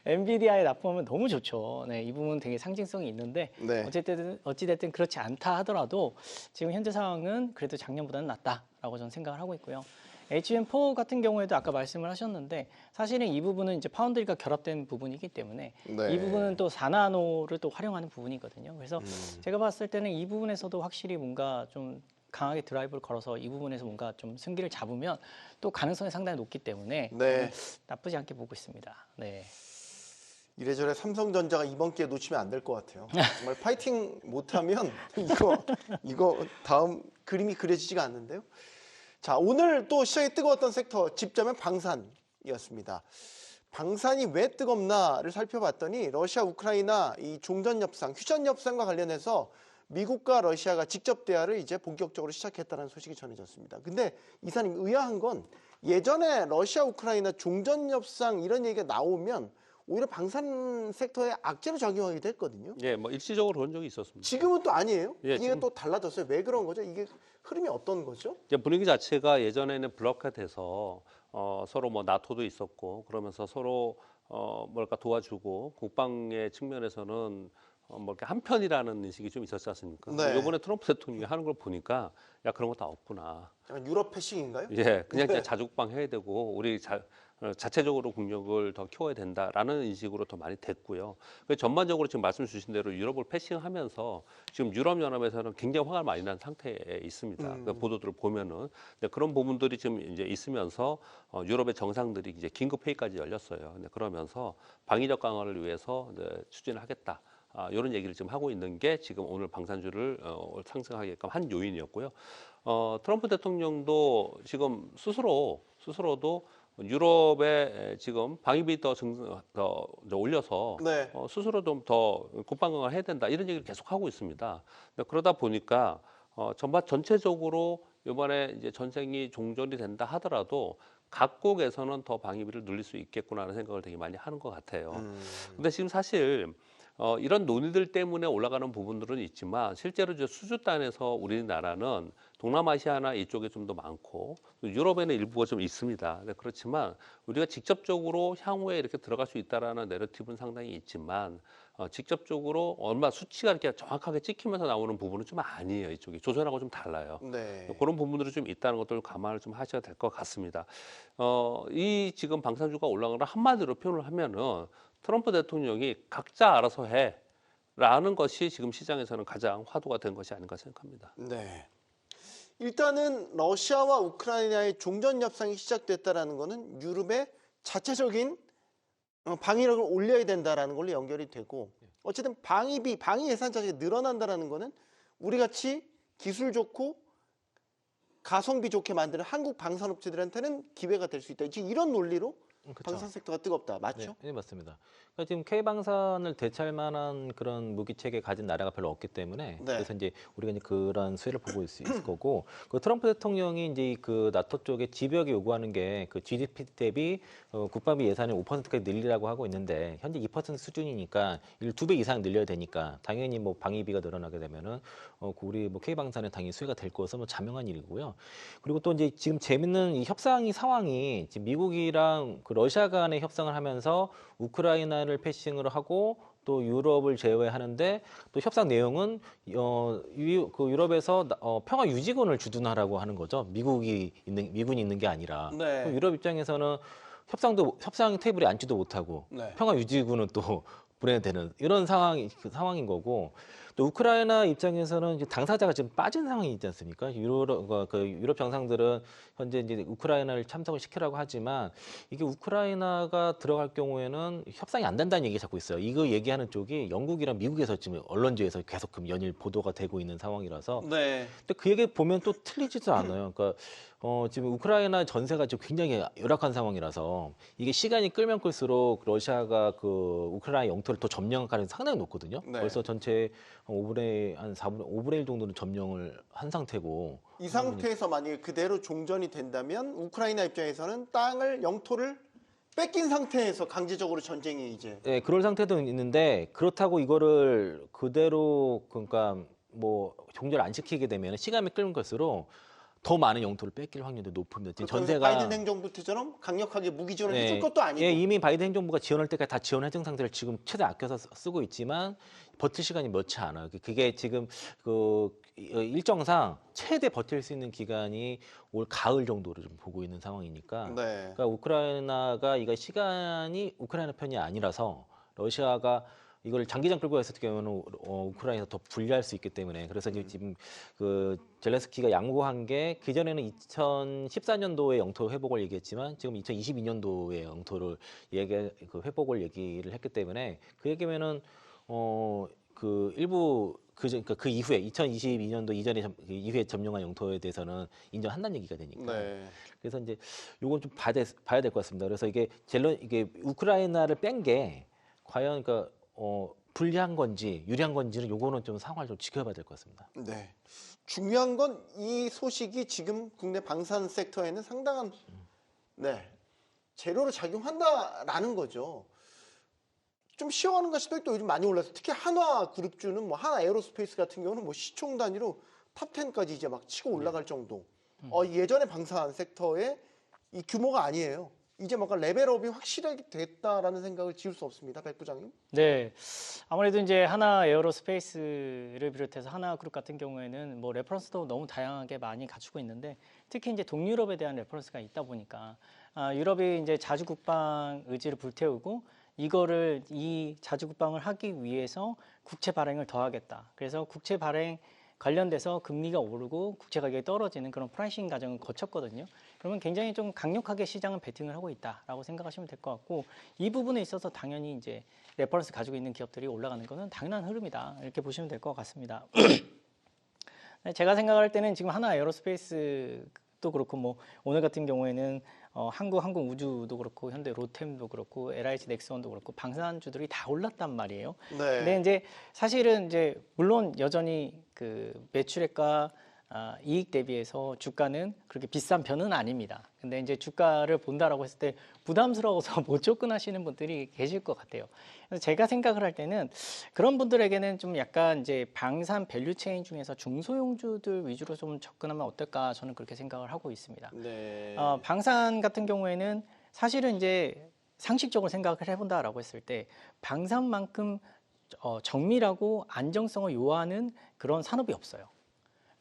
엔비디아에 납품하면 너무 좋죠. 네, 이 부분은 되게 상징성이 있는데 네. 어찌됐든 그렇지 않다 하더라도 지금 현재 상황은 그래도 작년보다는 낫다라고 저는 생각을 하고 있고요. HBM4 같은 경우에도 아까 말씀을 하셨는데 사실은 이 부분은 이제 파운드리가 결합된 부분이기 때문에 네. 이 부분은 또 4나노를 또 활용하는 부분이거든요. 그래서 제가 봤을 때는 이 부분에서도 확실히 뭔가 좀 강하게 드라이브를 걸어서 이 부분에서 뭔가 좀 승기를 잡으면 또 가능성이 상당히 높기 때문에 네. 나쁘지 않게 보고 있습니다. 네. 이래저래 삼성전자가 이번 기회에 놓치면 안 될 것 같아요. 정말 파이팅 못하면 이거 다음 그림이 그려지지가 않는데요. 자, 오늘 또 시장이 뜨거웠던 섹터 집자면 방산이었습니다. 방산이 왜 뜨겁나를 살펴봤더니 러시아 우크라이나 이 종전 협상, 휴전 협상과 관련해서 미국과 러시아가 직접 대화를 이제 본격적으로 시작했다는 소식이 전해졌습니다. 근데 이사님 의아한 건 예전에 러시아 우크라이나 종전 협상 이런 얘기가 나오면 오히려 방산 섹터에 악재로 작용하기도 했거든요. 예, 뭐 일시적으로 그런 적이 있었습니다. 지금은 또 아니에요? 예, 이게 지금- 또 달라졌어요. 왜 그런 거죠? 이게 흐름이 어떤 거죠? 이제 분위기 자체가 예전에는 블록화돼서 서로 뭐 나토도 있었고 그러면서 서로 뭐랄까 도와주고 국방의 측면에서는 뭐 이렇게 한편이라는 인식이 좀 있었지 않습니까? 네. 이번에 트럼프 대통령이 하는 걸 보니까 야 그런 거 다 없구나. 유럽 패싱인가요? 예, 그냥 네. 자주국방 해야 되고 우리 자체적으로 국력을 더 키워야 된다라는 인식으로 더 많이 됐고요. 전반적으로 지금 말씀 주신 대로 유럽을 패싱하면서 지금 유럽연합에서는 굉장히 화가 많이 난 상태에 있습니다. 그 보도들을 보면은 그런 부분들이 지금 이제 있으면서 유럽의 정상들이 이제 긴급 회의까지 열렸어요. 근데 그러면서 방위력 강화를 위해서 이제 추진을 하겠다. 이런 얘기를 지금 하고 있는 게 지금 오늘 방산주를 상승하게끔 한 요인이었고요. 트럼프 대통령도 지금 스스로도 유럽에 지금 방위비 더 올려서 네. 스스로 좀 더 국방 강화를 해야 된다 이런 얘기를 계속 하고 있습니다. 그러다 보니까 전체적으로 이번에 이제 전쟁이 종전이 된다 하더라도 각국에서는 더 방위비를 늘릴 수 있겠구나라는 생각을 되게 많이 하는 것 같아요. 근데 지금 사실 이런 논의들 때문에 올라가는 부분들은 있지만 실제로 이제 수주단에서 우리나라는 동남아시아나 이쪽에 좀 더 많고 유럽에는 일부가 좀 있습니다. 그렇지만 우리가 직접적으로 향후에 이렇게 들어갈 수 있다라는 내러티브는 상당히 있지만 직접적으로 얼마 수치가 이렇게 정확하게 찍히면서 나오는 부분은 좀 아니에요. 이쪽이 조선하고 좀 달라요. 네. 그런 부분들이 좀 있다는 것들 감안을 좀 하셔야 될 것 같습니다. 이 지금 방산주가 올라가는 한마디로 표현을 하면은 트럼프 대통령이 각자 알아서 해라는 것이 지금 시장에서는 가장 화두가 된 것이 아닌가 생각합니다. 네. 일단은 러시아와 우크라이나의 종전 협상이 시작됐다라는 것은 유럽의 자체적인 방위력을 올려야 된다라는 걸로 연결이 되고 어쨌든 방위 예산 자체가 늘어난다라는 것은 우리 같이 기술 좋고 가성비 좋게 만드는 한국 방산업체들한테는 기회가 될 수 있다. 지금 이런 논리로 그쵸. 방산 섹터가 뜨겁다. 맞죠? 네, 맞습니다. 그러니까 지금 K방산을 대체할 만한 그런 무기 체계 가진 나라가 별로 없기 때문에 네. 그래서 이제 우리가 이제 그런 수혜를 보고 있을 거고 그 트럼프 대통령이 이제 그 나토 쪽에 집약이 요구하는 게 그 GDP 대비 국방비 예산을 5%까지 늘리라고 하고 있는데 현재 2% 수준이니까 이를 2배 이상 늘려야 되니까 당연히 뭐 방위비가 늘어나게 되면은 우리 뭐 K방산에 당연히 수혜가 될 것은 뭐 자명한 일이고요. 그리고 또 이제 지금 재밌는 이 협상 상황이 지금 미국이랑 그 러시아 간의 협상을 하면서 우크라이나를 패싱을 하고 또 유럽을 제외하는데 또 협상 내용은 그 유럽에서 평화 유지군을 주둔하라고 하는 거죠. 미군이 있는 게 아니라 네. 그럼 유럽 입장에서는 협상 테이블에 앉지도 못하고 네. 평화 유지군은 또 분해되는 이런 상황인 거고 또 우크라이나 입장에서는 이제 당사자가 지금 빠진 상황이 있지 않습니까? 유럽 정상들은 현재 이제 우크라이나를 참석을 시키라고 하지만 이게 우크라이나가 들어갈 경우에는 협상이 안 된다는 얘기 자꾸 있어요. 이거 얘기하는 쪽이 영국이랑 미국에서 지금 언론지에서 계속 연일 보도가 되고 있는 상황이라서. 네. 근데 그 얘기 보면 또 틀리지도 않아요. 그러니까 지금 우크라이나 전세가 지금 굉장히 열악한 상황이라서 이게 시간이 끌면 끌수록 러시아가 그 우크라이나 영토를 더 점령할 가능성이 상당히 높거든요. 네. 벌써 전체 5분의 1 정도는 점령을 한 상태고. 이 상태에서 만약에 그대로 종전이 된다면 우크라이나 입장에서는 영토를 뺏긴 상태에서 강제적으로 전쟁이 이제. 네, 그럴 상태도 있는데 그렇다고 이거를 그대로 그러니까 뭐 종전을 안 시키게 되면 시간이 끌면 갈수록 더 많은 영토를 뺏길 확률도 높습니다. 지금 전세가 바이든 행정부 때처럼 강력하게 무기 지원을 해줄 것도 아니고. 예, 이미 바이든 행정부가 지원할 때까지 다 지원해준 상태를 지금 최대 아껴서 쓰고 있지만 버틸 시간이 많지 않아요. 그게 지금 그 일정상 최대 버틸 수 있는 기간이 올 가을 정도로 좀 보고 있는 상황이니까. 네. 그러니까 우크라이나가 이거 시간이 우크라이나 편이 아니라서 러시아가 이걸 장기전 끌고 갔을 경우는 우크라이나가 더 불리할 수 있기 때문에 그래서 지금 그 젤렌스키가 양보한 게 그전에는 2014년도에 영토 회복을 얘기했지만 지금 2022년도에 영토를 그 회복을 얘기를 했기 때문에 그 얘기면은 그 일부 그러니까 그 이후에 2022년도 이후에 점령한 영토에 대해서는 인정한다는 얘기가 되니까. 네. 그래서 이제 요건 좀 봐야 될 것 같습니다. 그래서 이게 우크라이나를 뺀 게 과연 그러니까 불리한 건지 유리한 건지는 요거는 좀 상황을 좀 지켜봐야 될 것 같습니다. 네. 중요한 건 이 소식이 지금 국내 방산 섹터에는 상당한 재료로 작용한다라는 거죠. 좀 쉬어가는가 싶을 때 요즘 많이 올라서 특히 한화 그룹주는 뭐 한화 에어로스페이스 같은 경우는 뭐 시총 단위로 탑 10까지 이제 막 치고 올라갈 정도. 예전의 방산 섹터의 이 규모가 아니에요. 이제 뭔가 레벨업이 확실하게 됐다라는 생각을 지울 수 없습니다. 백 부장님. 네, 아무래도 이제 하나 에어로스페이스를 비롯해서 하나 그룹 같은 경우에는 뭐 레퍼런스도 너무 다양하게 많이 갖추고 있는데 특히 이제 동유럽에 대한 레퍼런스가 있다 보니까 유럽이 이제 자주국방 의지를 불태우고 이거를 이 자주국방을 하기 위해서 국채 발행을 더 하겠다. 그래서 국채 발행 관련돼서 금리가 오르고 국채 가격이 떨어지는 그런 프라이싱 과정을 거쳤거든요. 그러면 굉장히 좀 강력하게 시장은 베팅을 하고 있다라고 생각하시면 될 것 같고 이 부분에 있어서 당연히 이제 레퍼런스 가지고 있는 기업들이 올라가는 것은 당연한 흐름이다 이렇게 보시면 될 것 같습니다. 제가 생각할 때는 지금 하나 에어로스페이스도 그렇고 뭐 오늘 같은 경우에는 항공우주도 그렇고 현대 로템도 그렇고 LIG 넥스원도 그렇고 방산주들이 다 올랐단 말이에요. 네. 근데 이제 사실은 이제 물론 여전히 그 매출액과 이익 대비해서 주가는 그렇게 비싼 편은 아닙니다. 근데 이제 주가를 본다라고 했을 때 부담스러워서 못 접근하시는 분들이 계실 것 같아요. 그래서 제가 생각을 할 때는 그런 분들에게는 좀 약간 이제 방산 밸류 체인 중에서 중소형주들 위주로 좀 접근하면 어떨까 저는 그렇게 생각을 하고 있습니다. 네. 방산 같은 경우에는 사실은 이제 상식적으로 생각을 해본다라고 했을 때 방산만큼 정밀하고 안정성을 요하는 그런 산업이 없어요.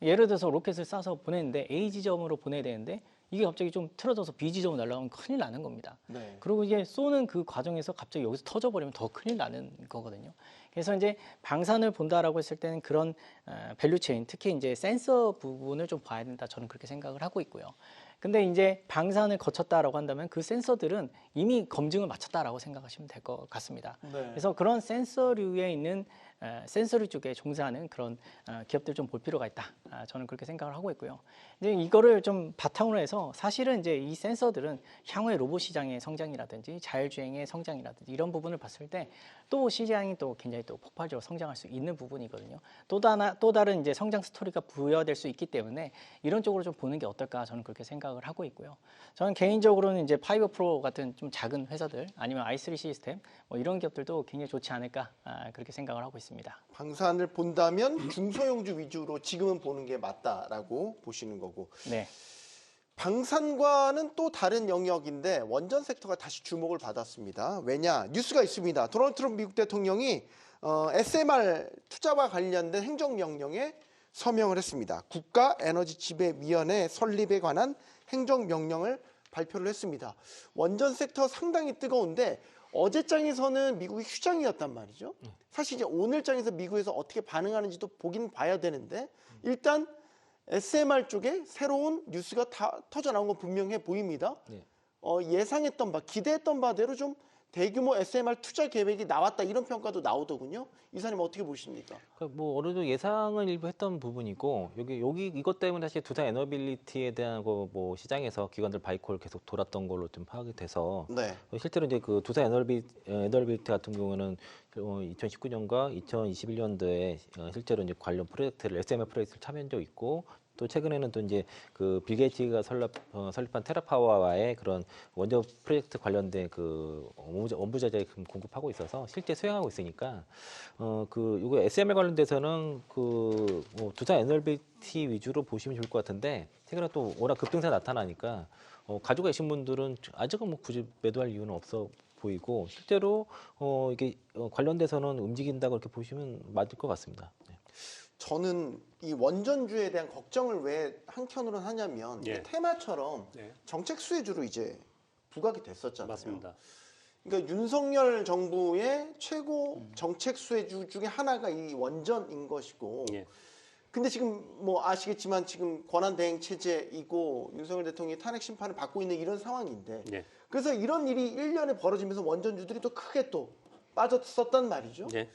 예를 들어서 로켓을 쏴서 보내는데 A 지점으로 보내야 되는데 이게 갑자기 좀 틀어져서 B 지점으로 날아가면 큰일 나는 겁니다. 네. 그리고 이제 쏘는 그 과정에서 갑자기 여기서 터져버리면 더 큰일 나는 거거든요. 그래서 이제 방산을 본다라고 했을 때는 그런 밸류 체인, 특히 이제 센서 부분을 좀 봐야 된다. 저는 그렇게 생각을 하고 있고요. 근데 이제 방산을 거쳤다라고 한다면 그 센서들은 이미 검증을 마쳤다라고 생각하시면 될 것 같습니다. 네. 그래서 그런 센서류에 있는 센서류 쪽에 종사하는 그런 기업들 좀 볼 필요가 있다. 저는 그렇게 생각을 하고 있고요. 이제 이거를 좀 바탕으로 해서 사실은 이제 이 센서들은 향후의 로봇 시장의 성장이라든지 자율주행의 성장이라든지 이런 부분을 봤을 때 또 시장이 또 굉장히 또 폭발적으로 성장할 수 있는 부분이거든요. 또 다른 이제 성장 스토리가 부여될 수 있기 때문에 이런 쪽으로 좀 보는 게 어떨까 저는 그렇게 생각을 하고 있고요. 저는 개인적으로는 이제 파이버 프로 같은 좀 작은 회사들 아니면 i3 시스템 뭐 이런 기업들도 굉장히 좋지 않을까 그렇게 생각을 하고 있습니다. 방산을 본다면 중소형주 위주로 지금은 보는 게 맞다라고 보시는 거고. 네. 방산과는 또 다른 영역인데 원전 섹터가 다시 주목을 받았습니다. 왜냐? 뉴스가 있습니다. 도널드 트럼프 미국 대통령이 SMR 투자와 관련된 행정명령에 서명을 했습니다. 국가에너지지배위원회 설립에 관한 행정명령을 발표를 했습니다. 원전 섹터 상당히 뜨거운데 어제장에서는 미국이 휴장이었단 말이죠. 사실 이제 오늘장에서 미국에서 어떻게 반응하는지도 보긴 봐야 되는데 일단 SMR 쪽에 새로운 뉴스가 다 터져 나온 건 분명해 보입니다. 네. 예상했던 바, 기대했던 바대로 좀 대규모 SMR 투자 계획이 나왔다 이런 평가도 나오더군요. 이사님 어떻게 보십니까? 그러니까 뭐 어느 정도 예상을 일부 했던 부분이고 여기 이것 때문에 사실 두산 에너빌리티에 대한 거 뭐 시장에서 기관들 바이콜 계속 돌았던 걸로 좀 파악이 돼서 네. 실제로 이제 그 두산 에너빌리티 같은 경우는 2019년과 2021년도에 실제로 이제 관련 프로젝트를 SMR 프로젝트를 참여한 적 있고. 또 최근에는 또 이제 그 빌 게이츠가 설립한 테라파워와의 그런 원전 프로젝트 관련된 그 원부 자재를 공급하고 있어서 실제 수행하고 있으니까 그 이거 SMR 관련돼서는 그뭐 두산 에너빌리티 위주로 보시면 좋을 것 같은데 최근에 또 워낙 급등세 나타나니까 가지고 계신 분들은 아직은 뭐 굳이 매도할 이유는 없어 보이고 실제로 이게 관련돼서는 움직인다고 이렇게 보시면 맞을 것 같습니다. 네. 저는 이 원전주에 대한 걱정을 왜 한켠으로는 하냐면 예. 테마처럼 네. 정책 수혜주로 이제 부각이 됐었잖아요. 맞습니다. 그러니까 윤석열 정부의 최고 정책 수혜주 중에 하나가 이 원전인 것이고 예. 근데 지금 뭐 아시겠지만 지금 권한대행 체제이고 윤석열 대통령이 탄핵 심판을 받고 있는 이런 상황인데 예. 그래서 이런 일이 1년에 벌어지면서 원전주들이 또 크게 또 빠졌었단 말이죠. 예.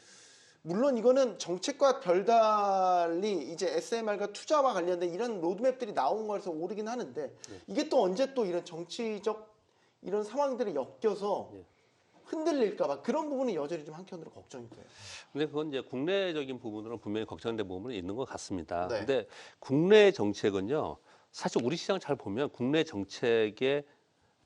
물론 이거는 정책과 별달리 이제 SMR과 투자와 관련된 이런 로드맵들이 나온 거라서 오르긴 하는데 이게 또 언제 또 이런 정치적 이런 상황들이 엮여서 흔들릴까봐 그런 부분이 여전히 좀 한켠으로 걱정이 돼요. 근데 그건 이제 국내적인 부분으로 분명히 걱정된 부분은 있는 것 같습니다. 네. 근데 국내 정책은요, 사실 우리 시장 잘 보면 국내 정책에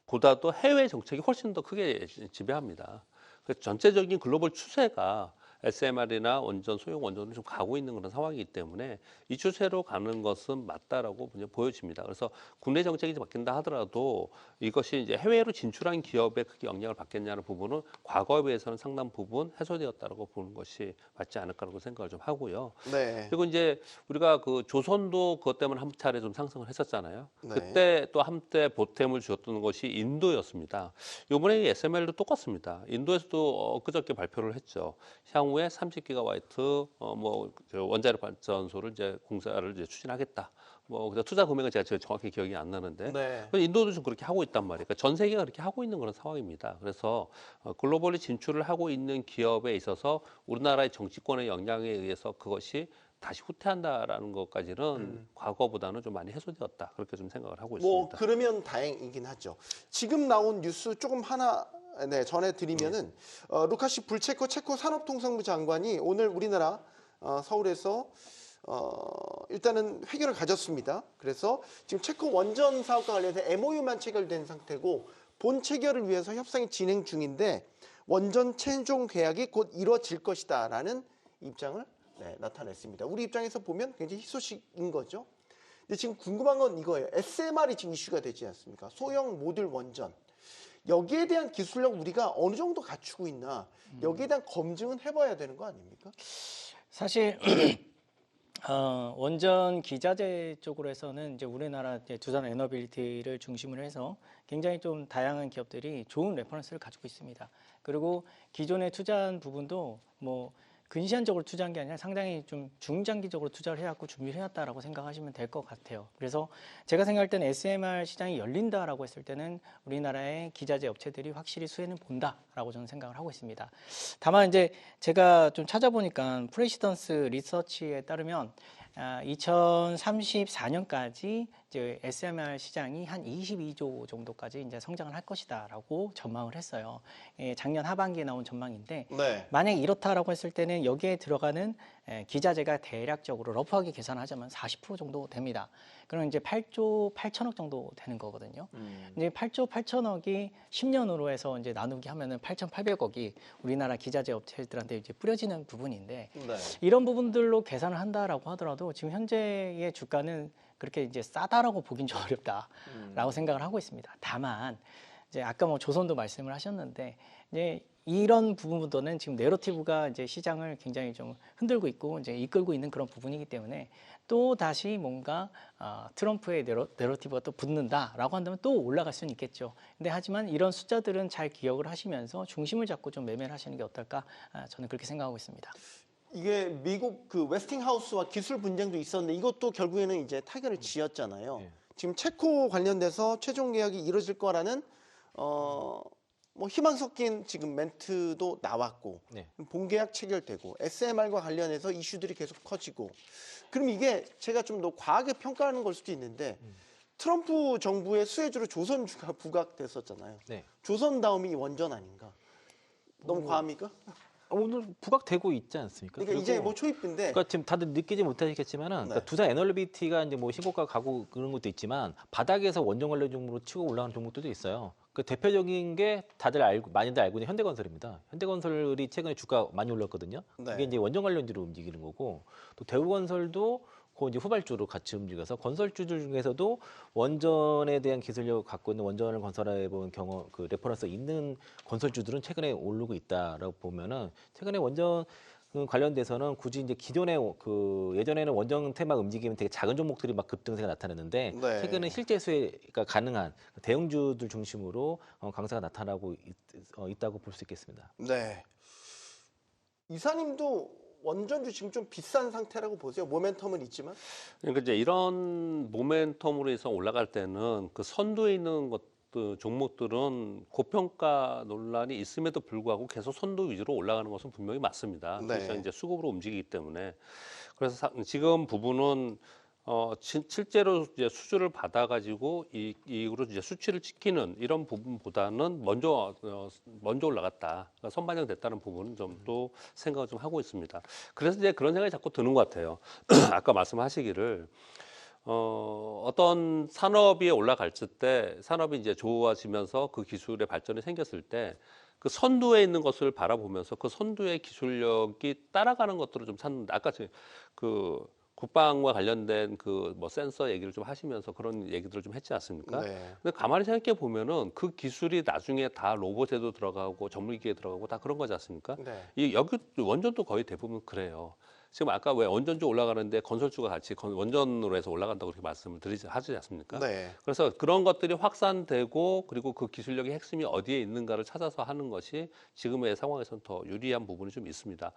보다도 해외 정책이 훨씬 더 크게 지배합니다. 그래서 전체적인 글로벌 추세가 SMR이나 원전 소형 원전으로 좀 가고 있는 그런 상황이기 때문에 이 추세로 가는 것은 맞다라고 그냥 보여집니다. 그래서 국내 정책이 바뀐다 하더라도 이것이 이제 해외로 진출한 기업에 크게 영향을 받겠냐는 부분은 과거에 비해서는 상당 부분 해소되었다라고 보는 것이 맞지 않을까라고 생각을 좀 하고요. 네. 그리고 이제 우리가 그 조선도 그것 때문에 한 차례 좀 상승을 했었잖아요. 네. 그때 또 한때 보탬을 주었던 것이 인도였습니다. 이번에 SMR도 똑같습니다. 인도에서도 엊그저께 발표를 했죠. 향후에 30기가와트 원자력 발전소를 이제 공사를 이제 추진하겠다. 투자 금액은 제가 정확히 기억이 안 나는데 네. 인도도 좀 그렇게 하고 있단 말이에요. 그러니까 전 세계가 그렇게 하고 있는 그런 상황입니다. 그래서 글로벌리 진출을 하고 있는 기업에 있어서 우리나라의 정치권의 영향에 의해서 그것이 다시 후퇴한다라는 것까지는 과거보다는 좀 많이 해소되었다. 그렇게 좀 생각을 하고 있습니다. 그러면 다행이긴 하죠. 지금 나온 뉴스 조금 하나 전해드리면은 루카시 불체코 체코 산업통상부 장관이 오늘 우리나라 서울에서 일단은 회견을 가졌습니다. 그래서 지금 체코 원전 사업과 관련해서 MOU만 체결된 상태고 본 체결을 위해서 협상이 진행 중인데 원전 최종 계약이 곧 이루어질 것이다라는 입장을 나타냈습니다. 우리 입장에서 보면 굉장히 희소식인 거죠. 근데 지금 궁금한 건 이거예요. SMR이 지금 이슈가 되지 않습니까? 소형 모듈 원전. 여기에 대한 기술력 우리가 어느 정도 갖추고 있나 여기에 대한 검증은 해봐야 되는 거 아닙니까? 사실 원전 기자재 쪽으로 해서는 이제 우리나라 이제 두산 에너빌리티를 중심으로 해서 굉장히 좀 다양한 기업들이 좋은 레퍼런스를 가지고 있습니다. 그리고 기존에 투자한 부분도 근시안적으로 투자한 게 아니라 상당히 좀 중장기적으로 투자를 해왔고 준비를 해왔다라고 생각하시면 될 것 같아요. 그래서 제가 생각할 때는 SMR 시장이 열린다라고 했을 때는 우리나라의 기자재 업체들이 확실히 수혜는 본다라고 저는 생각을 하고 있습니다. 다만 이제 제가 좀 찾아보니까 프레시던스 리서치에 따르면 2034년까지 이제 SMR 시장이 한 22조 정도까지 이제 성장을 할 것이다라고 전망을 했어요. 작년 하반기에 나온 전망인데 만약 이렇다라고 했을 때는 여기에 들어가는 기자재가 대략적으로 러프하게 계산하자면 40% 정도 됩니다. 그럼 이제 8조 8천억 정도 되는 거거든요. 이제 8조 8천억이 10년으로 해서 이제 나누기 하면은 8,800억이 우리나라 기자재 업체들한테 이제 뿌려지는 부분인데 이런 부분들로 계산을 한다라고 하더라도 지금 현재의 주가는 그렇게 이제 싸다라고 보긴 좀 어렵다라고 생각을 하고 있습니다. 다만 이제 아까 조선도 말씀을 하셨는데 이제 이런 부분부터는 지금 내러티브가 이제 시장을 굉장히 좀 흔들고 있고 이제 이끌고 있는 그런 부분이기 때문에 또 다시 뭔가 트럼프의 내러티브가 또 붙는다라고 한다면 또 올라갈 수는 있겠죠. 근데 하지만 이런 숫자들은 잘 기억을 하시면서 중심을 잡고 좀 매매를 하시는 게 어떨까 저는 그렇게 생각하고 있습니다. 이게 미국 그 웨스팅하우스와 기술 분쟁도 있었는데 이것도 결국에는 이제 타결을 지었잖아요. 지금 체코 관련돼서 최종 계약이 이루어질 거라는 희망 섞인 지금 멘트도 나왔고 본계약 체결되고 SMR과 관련해서 이슈들이 계속 커지고 그럼 이게 제가 좀 더 과하게 평가하는 걸 수도 있는데 트럼프 정부의 수혜주로 조선주가 부각됐었잖아요. 조선 다음이 이 원전 아닌가? 너무 과합니까? 오늘 부각되고 있지 않습니까? 그러니까 이제 초입인데. 그러니까 지금 다들 느끼지 못하시겠지만은 그러니까 두산 에너빌리티가 이제 신고가 가고 그런 것도 있지만 바닥에서 원전 관련 종목으로 치고 올라가는 종목들도 있어요. 그 대표적인 게 많이들 알고 있는 현대건설입니다. 현대건설이 최근에 주가 많이 올랐거든요. 이게 이제 원전 관련주로 움직이는 거고 또 대우건설도 그 이제 후발주로 같이 움직여서 건설주들 중에서도 원전에 대한 기술력을 갖고 있는 원전을 건설해 본 경험, 그 레퍼런스 있는 건설주들은 최근에 오르고 있다라고 보면은 최근에 원전 관련돼서는 굳이 이제 기존에 예전에는 원전 테마 움직이면 되게 작은 종목들이 막 급등세가 나타났는데 최근에 실제 수혜가 가능한 대형주들 중심으로 강세가 나타나고 있다고 볼 수 있겠습니다. 네. 이사님도 원전주 지금 좀 비싼 상태라고 보세요. 모멘텀은 있지만. 그러니까 이제 이런 모멘텀으로 해서 올라갈 때는 그 선두에 있는 종목들은 고평가 논란이 있음에도 불구하고 계속 선두 위주로 올라가는 것은 분명히 맞습니다. 그래서 이제 수급으로 움직이기 때문에 그래서 지금 부분은 실제로 이제 수주를 받아가지고 이익으로 이제 수치를 지키는 이런 부분보다는 먼저 올라갔다, 그러니까 선반영됐다는 부분은 좀 또 생각을 좀 하고 있습니다. 그래서 이제 그런 생각이 자꾸 드는 것 같아요. 아까 말씀하시기를 어떤 산업이 올라갈 때 산업이 이제 좋아지면서 그 기술의 발전이 생겼을 때 그 선두에 있는 것을 바라보면서 그 선두의 기술력이 따라가는 것들을 좀 찾는데 아까 그 국방과 관련된 그 뭐 센서 얘기를 좀 하시면서 그런 얘기들을 좀 했지 않습니까? 네. 근데 가만히 생각해 보면은 그 기술이 나중에 다 로봇에도 들어가고 전문기계에 들어가고 다 그런 거지 않습니까? 네. 이 여기 원전도 거의 대부분 그래요. 지금 아까 왜 원전주 올라가는데 건설주가 같이 원전으로 해서 올라간다고 그렇게 말씀을 하지 않습니까? 네. 그래서 그런 것들이 확산되고 그리고 그 기술력의 핵심이 어디에 있는가를 찾아서 하는 것이 지금의 상황에서는 더 유리한 부분이 좀 있습니다.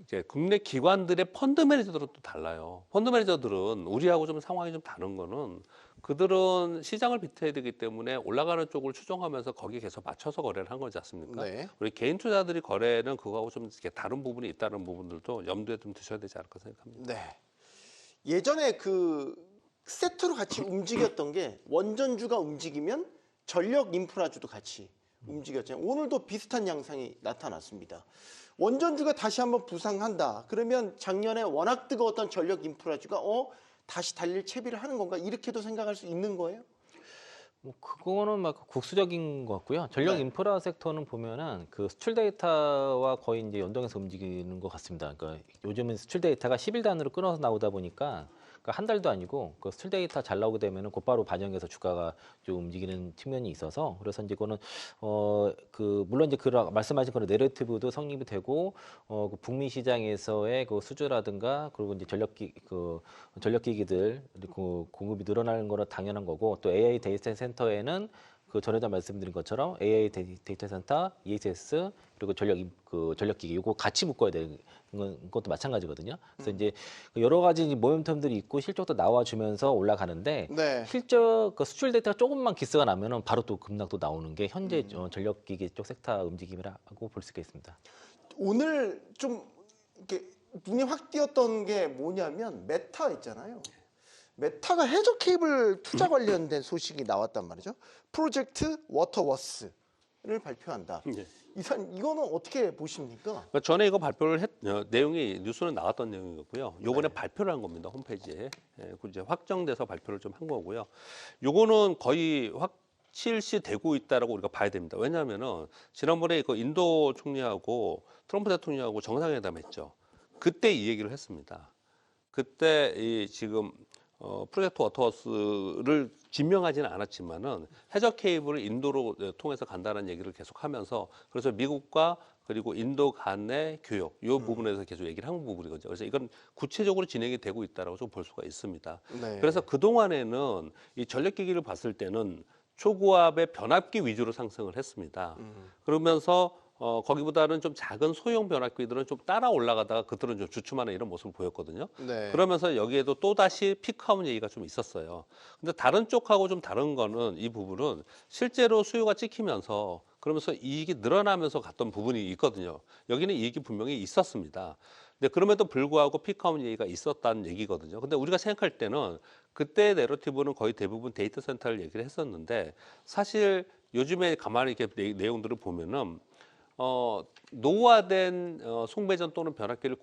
이제 국내 기관들의 펀드 매니저들은 또 달라요. 펀드 매니저들은 우리하고 좀 상황이 좀 다른 거는 그들은 시장을 비트해야 되기 때문에 올라가는 쪽을 추종하면서 거기에 계속 맞춰서 거래를 한 거지 않습니까? 네. 우리 개인 투자들이 거래는 그거하고 좀 이렇게 다른 부분이 있다는 부분들도 염두에 좀 두셔야 되지 않을까 생각합니다. 네. 예전에 그 세트로 같이 움직였던 게 원전주가 움직이면 전력 인프라주도 같이 움직였잖아요. 오늘도 비슷한 양상이 나타났습니다. 원전주가 다시 한번 부상한다. 그러면 작년에 워낙 뜨거웠던 전력 인프라주가 다시 달릴 채비를 하는 건가? 이렇게도 생각할 수 있는 거예요? 뭐 그거는 막 국수적인 것 같고요. 전력 네. 인프라 섹터는 보면은 그 수출 데이터와 거의 이제 연동해서 움직이는 것 같습니다. 그러니까 요즘은 수출 데이터가 10일 단위로 끊어서 나오다 보니까 그러니까 한 달도 아니고 그 수출 데이터 잘 나오게 되면은 곧바로 반영해서 주가가 좀 움직이는 측면이 있어서 그래서 이제 이거는 그 물론 이제 그 말씀하신 그런 내러티브도 성립이 되고 그 북미 시장에서의 그 수주라든가 그리고 이제 전력기기들 그리고 공급이 늘어나는 거는 당연한 거고 또 AI 데이터 센터에는 그 전에도 말씀드린 것처럼 AI 데이터 센터, ESS 그리고 전력기기 이거 같이 묶어야 되는 것도 마찬가지거든요. 그래서 이제 여러 가지 모멘텀들이 있고 실적도 나와주면서 올라가는데 네. 실적 그 수출 데이터가 조금만 기스가 나면은 바로 또 급락 또 나오는 게 현재 전력기기 쪽 섹터 움직임이라고 볼 수 있겠습니다. 오늘 좀 이렇게 눈이 확 띄었던 게 뭐냐면 메타 있잖아요. 메타가 해저 케이블 투자 관련된 소식이 나왔단 말이죠. 프로젝트 워터워스를 발표한다. 네. 이거는 어떻게 보십니까? 그러니까 전에 이거 발표를 내용이 뉴스는 나왔던 내용이고요. 요번에 네. 발표를 한 겁니다. 홈페이지에. 그 이제 확정돼서 발표를 좀 한 거고요. 요거는 거의 실시되고 있다라고 우리가 봐야 됩니다. 왜냐하면은 지난번에 그 인도 총리하고 트럼프 대통령하고 정상회담 했죠. 그때 이 얘기를 했습니다. 그때 이 지금 프로젝트 워터워스를 진명하지는 않았지만은 해저 케이블을 인도로 통해서 간다는 얘기를 계속하면서 그래서 미국과 그리고 인도 간의 교역 이 부분에서 계속 얘기를 한 부분이거든요. 그래서 이건 구체적으로 진행이 되고 있다라고 좀 볼 수가 있습니다. 네. 그래서 그 동안에는 이 전력기기를 봤을 때는 초고압의 변압기 위주로 상승을 했습니다. 그러면서 거기보다는 좀 작은 소형 변압기들은 좀 따라 올라가다가 그들은 좀 주춤하는 이런 모습을 보였거든요. 네. 그러면서 여기에도 또다시 피크아웃 얘기가 좀 있었어요. 근데 다른 쪽하고 좀 다른 거는 이 부분은 실제로 수요가 찍히면서 그러면서 이익이 늘어나면서 갔던 부분이 있거든요. 여기는 이익이 분명히 있었습니다. 근데 그럼에도 불구하고 피크아웃 얘기가 있었다는 얘기거든요. 근데 우리가 생각할 때는 그때 내러티브는 거의 대부분 데이터 센터를 얘기를 했었는데 사실 요즘에 가만히 이렇게 내용들을 보면은 노후화된 송배전 또는 변압기를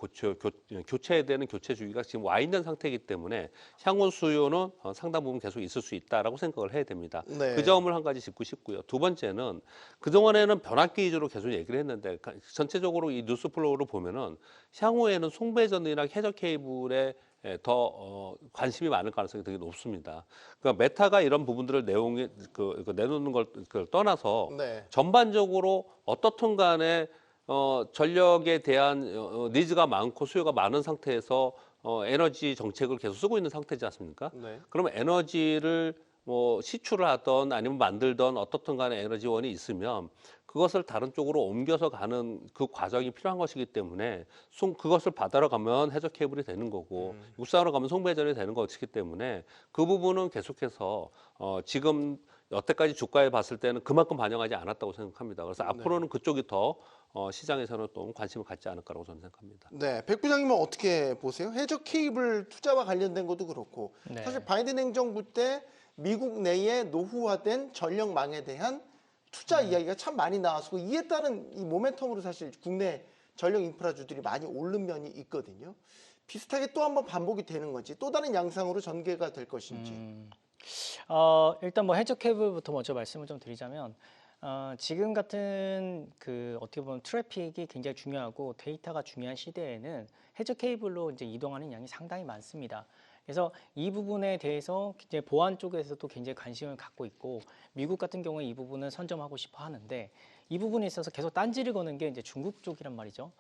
교체해야 되는 교체 주기가 지금 와 있는 상태이기 때문에 향후 수요는 상당 부분 계속 있을 수 있다라고 생각을 해야 됩니다. 네. 그 점을 한 가지 짚고 싶고요. 두 번째는 그동안에는 변압기 위주로 계속 얘기를 했는데 전체적으로 이 뉴스 플로우를 보면은 향후에는 송배전이나 해저 케이블에 더 관심이 많을 가능성이 되게 높습니다. 그러니까 메타가 이런 부분들을 내놓는 걸 떠나서 네. 전반적으로 어떻든 간에 전력에 대한 니즈가 많고 수요가 많은 상태에서 에너지 정책을 계속 쓰고 있는 상태지 않습니까? 네. 그러면 에너지를 뭐 시추를 하던 아니면 만들던 어떻든 간에 에너지원이 있으면 그것을 다른 쪽으로 옮겨서 가는 그 과정이 필요한 것이기 때문에 그것을 바다로 가면 해저 케이블이 되는 거고 육상으로 가면 송배전이 되는 것이기 때문에 그 부분은 계속해서 지금 여태까지 주가에 봤을 때는 그만큼 반영하지 않았다고 생각합니다. 그래서 앞으로는 그쪽이 더 시장에서는 또 관심을 갖지 않을까라고 저는 생각합니다. 네, 백 부장님은 어떻게 보세요? 해저 케이블 투자와 관련된 것도 그렇고 네. 사실 바이든 행정부 때 미국 내에 노후화된 전력망에 대한 투자 이야기가 참 많이 나왔고 이에 따른 이 모멘텀으로 사실 국내 전력 인프라주들이 많이 오른 면이 있거든요. 비슷하게 또 한번 반복이 되는 건지 또 다른 양상으로 전개가 될 것인지. 일단 뭐 해저 케이블부터 먼저 말씀을 좀 드리자면 지금 같은 어떻게 보면 트래픽이 굉장히 중요하고 데이터가 중요한 시대에는 해저 케이블로 이제 이동하는 양이 상당히 많습니다. 그래서 이 부분에 대해서 이제 보안 쪽에서도 굉장히 관심을 갖고 있고 미국 같은 경우에 이 부분을 선점하고 싶어 하는데 이 부분에 있어서 계속 딴지를 거는 게 이제 중국 쪽이란 말이죠.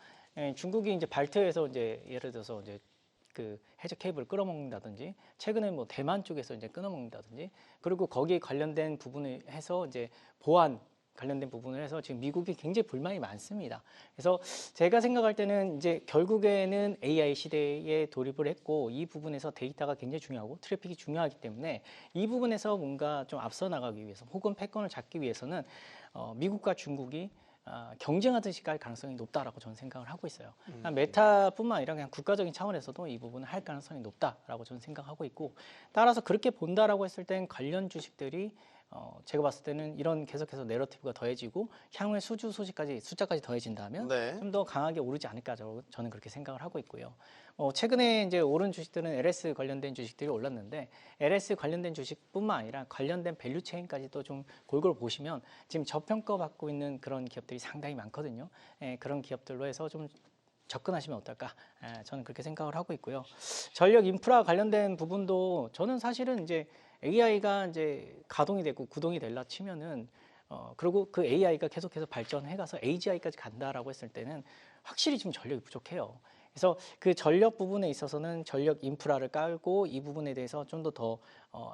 중국이 이제 발트에서 이제 예를 들어서 이제 해저 케이블을 끌어먹는다든지 최근에 뭐 대만 쪽에서 이제 끊어먹는다든지 그리고 거기에 관련된 부분을 해서 이제 보안 관련된 부분을 해서 지금 미국이 굉장히 불만이 많습니다. 그래서 제가 생각할 때는 이제 결국에는 AI 시대에 돌입을 했고 이 부분에서 데이터가 굉장히 중요하고 트래픽이 중요하기 때문에 이 부분에서 뭔가 좀 앞서 나가기 위해서 혹은 패권을 잡기 위해서는 미국과 중국이 경쟁하듯이 갈 가능성이 높다라고 저는 생각을 하고 있어요. 메타뿐만 아니라 그냥 국가적인 차원에서도 이 부분을 할 가능성이 높다라고 저는 생각하고 있고 따라서 그렇게 본다라고 했을 땐 관련 주식들이 제가 봤을 때는 이런 계속해서 내러티브가 더해지고 향후에 수주 소식까지 숫자까지 더해진다면 네. 좀 더 강하게 오르지 않을까 저는 그렇게 생각을 하고 있고요. 최근에 이제 오른 주식들은 LS 관련된 주식들이 올랐는데 LS 관련된 주식뿐만 아니라 관련된 밸류 체인까지도 좀 골고루 보시면 지금 저평가받고 있는 그런 기업들이 상당히 많거든요. 그런 기업들로 해서 좀 접근하시면 어떨까? 저는 그렇게 생각을 하고 있고요. 전력 인프라 관련된 부분도 저는 사실은 이제 AI가 이제 가동이 되고 구동이 될라 치면은 그리고 그 AI가 계속해서 발전해가서 AGI까지 간다라고 했을 때는 확실히 지금 전력이 부족해요. 그래서 그 전력 부분에 있어서는 전력 인프라를 깔고 이 부분에 대해서 좀 더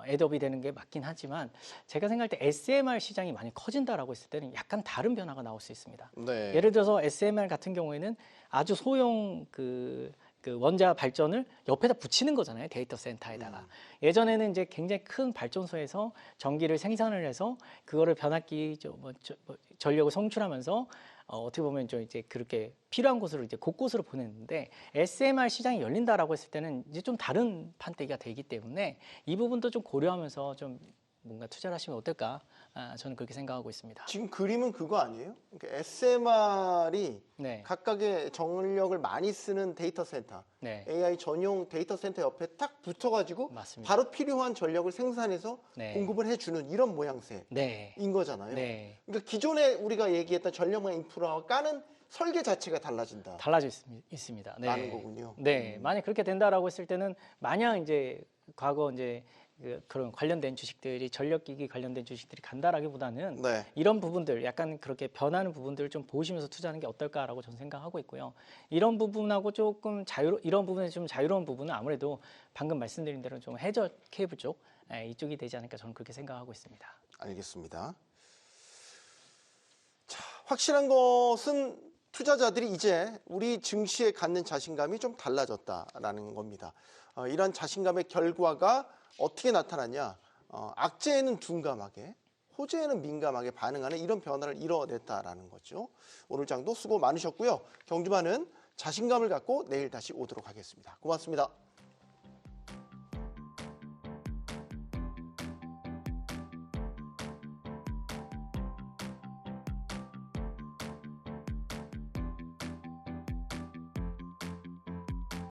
애드업이 되는 게 맞긴 하지만 제가 생각할 때 SMR 시장이 많이 커진다라고 했을 때는 약간 다른 변화가 나올 수 있습니다. 네. 예를 들어서 SMR 같은 경우에는 아주 소형 그 원자 발전을 옆에다 붙이는 거잖아요. 데이터 센터에다가. 예전에는 이제 굉장히 큰 발전소에서 전기를 생산을 해서 그거를 변압기 전력을 송출하면서 어떻게 보면 좀 이제 그렇게 필요한 곳으로 이제 곳곳으로 보냈는데 SMR 시장이 열린다라고 했을 때는 이제 좀 다른 판때기가 되기 때문에 이 부분도 좀 고려하면서 좀 뭔가 투자를 하시면 어떨까? 저는 그렇게 생각하고 있습니다. 지금 그림은 그거 아니에요? 그러니까 SMR이 네. 각각의 전력을 많이 쓰는 데이터 센터, 네. AI 전용 데이터 센터 옆에 딱 붙어가지고 맞습니다. 바로 필요한 전력을 생산해서 네. 공급을 해주는 이런 모양새인 네. 거잖아요. 네. 그러니까 기존에 우리가 얘기했던 전력망 인프라와 까는 설계 자체가 달라진다. 달라져 있습니다. 네. 라는 거군요. 네, 만약 그렇게 된다라고 했을 때는 만약 이제 과거 이제 그런 관련된 주식들이 전력기기 관련된 주식들이 간다라기보다는 네. 이런 부분들 약간 그렇게 변하는 부분들을 좀 보시면서 투자하는 게 어떨까라고 저는 생각하고 있고요. 이런 부분하고 조금 이런 부분에 좀 자유로운 부분은 아무래도 방금 말씀드린 대로 좀 해저 케이블 쪽 이쪽이 되지 않을까 저는 그렇게 생각하고 있습니다. 알겠습니다. 자, 확실한 것은 투자자들이 이제 우리 증시에 갖는 자신감이 좀 달라졌다라는 겁니다. 이런 자신감의 결과가 어떻게 나타나냐? 악재에는 둔감하게, 호재에는 민감하게 반응하는 이런 변화를 이뤄냈다라는 거죠. 오늘 장도 수고 많으셨고요. 경주반은 자신감을 갖고 내일 다시 오도록 하겠습니다. 고맙습니다.